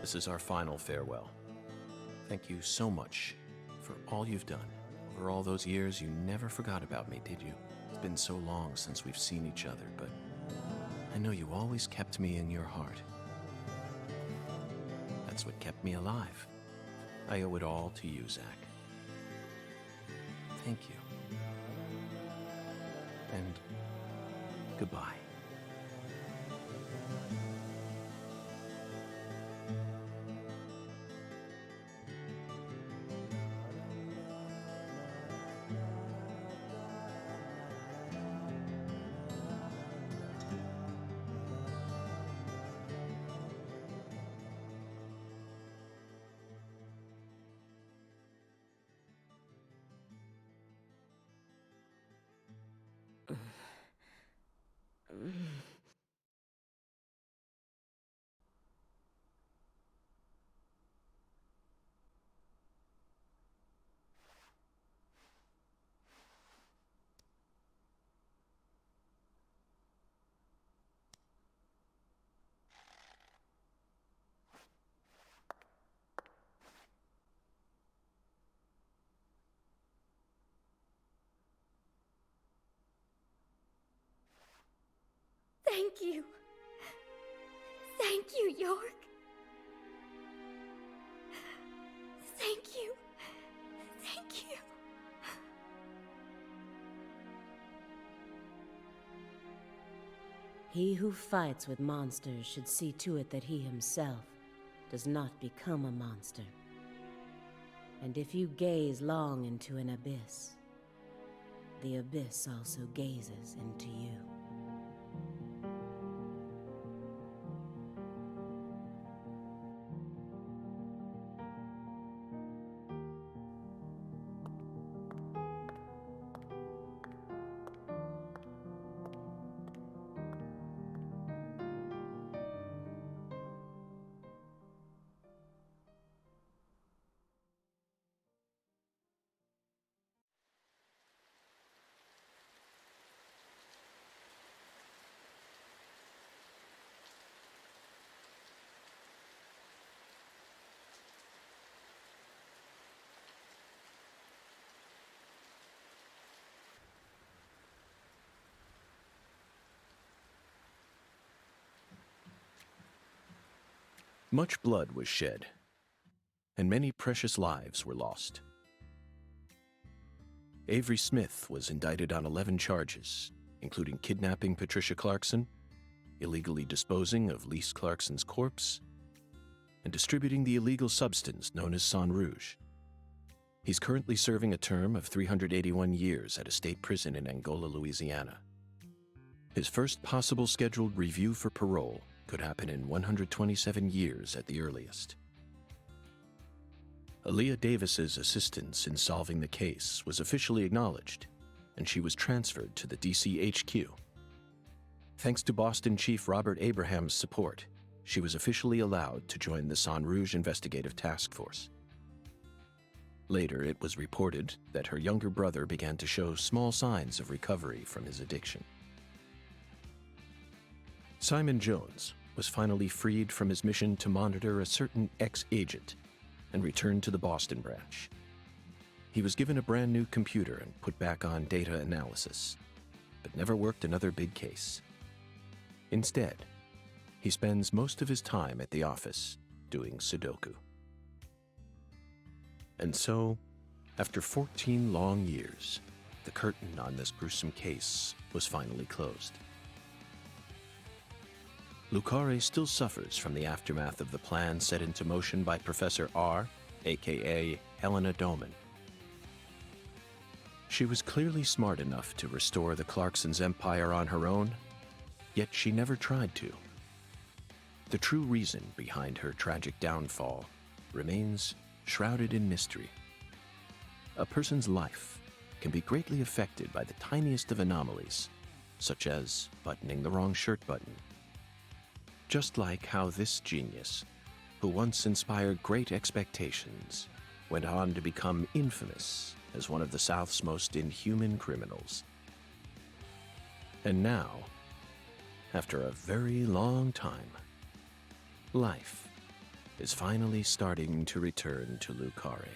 This is our final farewell. Thank you so much for all you've done. Over all those years, you never forgot about me, did you? It's been so long since we've seen each other, but I know you always kept me in your heart. That's what kept me alive. I owe it all to you, Zach. Thank you. And goodbye. Thank you. Thank you, York. Thank you. Thank you. He who fights with monsters should see to it that he himself does not become a monster. And if you gaze long into an abyss, the abyss also gazes into you. Much blood was shed, and many precious lives were lost. Avery Smith was indicted on 11 charges, including kidnapping Patricia Clarkson, illegally disposing of Lise Clarkson's corpse, and distributing the illegal substance known as Sang Rouge. He's currently serving a term of 381 years at a state prison in Angola, Louisiana. His first possible scheduled review for parole could happen in 127 years at the earliest. Aaliyah Davis's assistance in solving the case was officially acknowledged, and she was transferred to the DC HQ. Thanks to Boston Chief Robert Abraham's support, she was officially allowed to join the Sang Rouge Investigative Task Force. Later, it was reported that her younger brother began to show small signs of recovery from his addiction. Simon Jones was finally freed from his mission to monitor a certain ex-agent and returned to the Boston branch. He was given a brand new computer and put back on data analysis, but never worked another big case. Instead, he spends most of his time at the office doing Sudoku. And so, after 14 long years, the curtain on this gruesome case was finally closed. Le Carré still suffers from the aftermath of the plan set into motion by Professor R, aka Helena Doman. She was clearly smart enough to restore the Clarksons' empire on her own, yet she never tried to. The true reason behind her tragic downfall remains shrouded in mystery. A person's life can be greatly affected by the tiniest of anomalies, such as buttoning the wrong shirt button. Just like how this genius, who once inspired great expectations, went on to become infamous as one of the South's most inhuman criminals. And now, after a very long time, life is finally starting to return to Le Carré.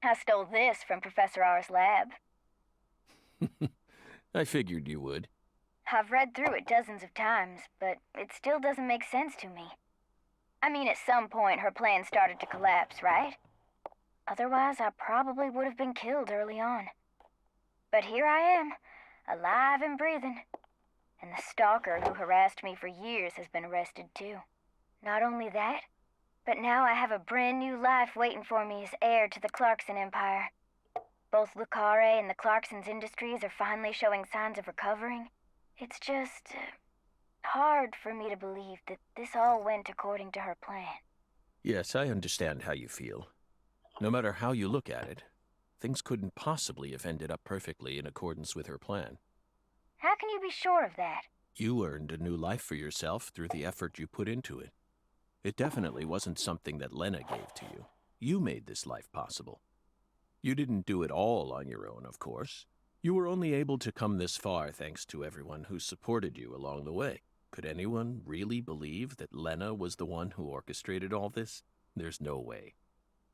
I stole this from Professor R's lab. I figured you would. I've read through it dozens of times, but it still doesn't make sense to me. I mean, at some point her plan started to collapse, right? Otherwise, I probably would have been killed early on. But here I am, alive and breathing. And the stalker who harassed me for years has been arrested too. Not only that, but now I have a brand new life waiting for me as heir to the Clarkson Empire. Both the Carré and the Clarkson's industries are finally showing signs of recovering. It's just hard for me to believe that this all went according to her plan. Yes, I understand how you feel. No matter how you look at it, things couldn't possibly have ended up perfectly in accordance with her plan. How can you be sure of that? You earned a new life for yourself through the effort you put into it. It definitely wasn't something that Lena gave to you. You made this life possible. You didn't do it all on your own, of course. You were only able to come this far thanks to everyone who supported you along the way. Could anyone really believe that Lena was the one who orchestrated all this? There's no way.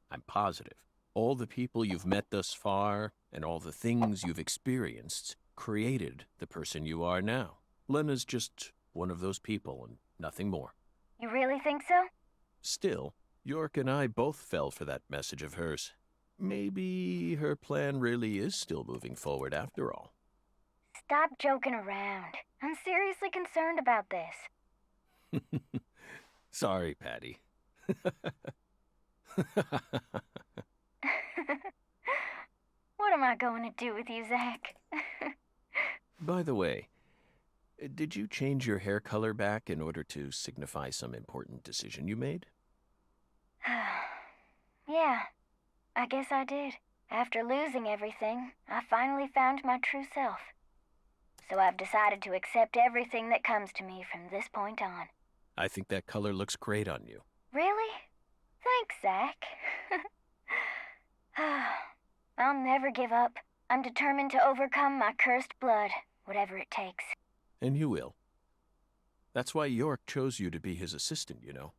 I'm positive. All the people you've met thus far and all the things you've experienced created the person you are now. Lena's just one of those people and nothing more. You really think so? Still, York and I both fell for that message of hers. Maybe her plan really is still moving forward after all. Stop joking around. I'm seriously concerned about this. Sorry, Patty. What am I going to do with you, Zach? By the way, did you change your hair color back in order to signify some important decision you made? Yeah, I guess I did. After losing everything, I finally found my true self. So I've decided to accept everything that comes to me from this point on. I think that color looks great on you. Really? Thanks, Zach. I'll never give up. I'm determined to overcome my cursed blood, whatever it takes. And you will. That's why York chose you to be his assistant, you know.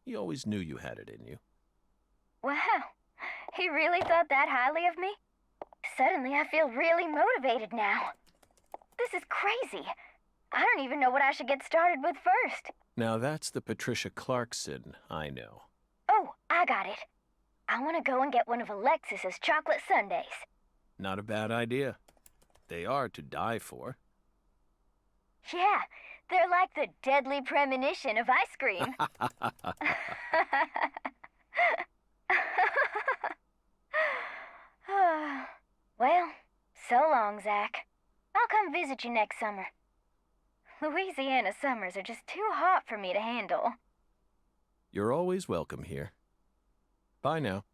He always knew you had it in you. Wow, he really thought that highly of me? Suddenly I feel really motivated now. This is crazy. I don't even know what I should get started with first. Now that's the Patricia Clarkson I know. Oh, I got it. I want to go and get one of Alexis's chocolate sundaes. Not a bad idea. They are to die for. Yeah, they're like the deadly premonition of ice cream. Well, so long, Zach. I'll come visit you next summer. Louisiana summers are just too hot for me to handle. You're always welcome here. Bye now.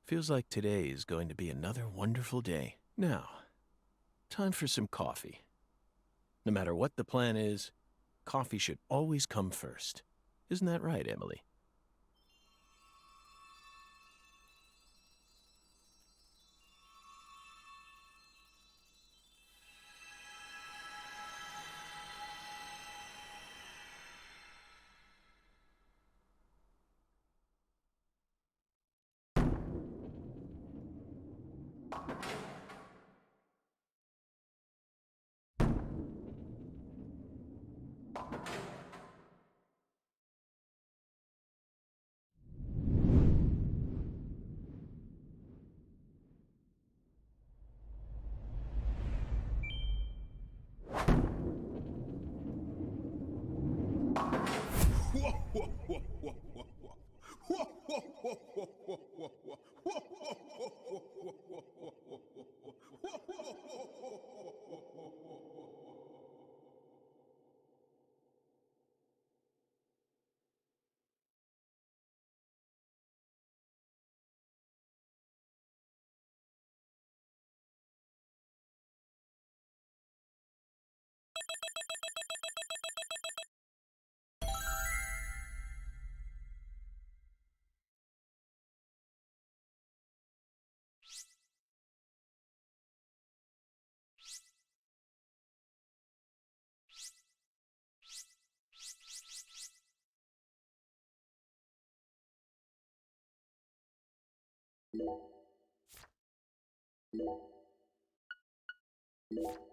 Feels like today is going to be another wonderful day. Now, time for some coffee. No matter what the plan is, coffee should always come first. Isn't that right, Emily? You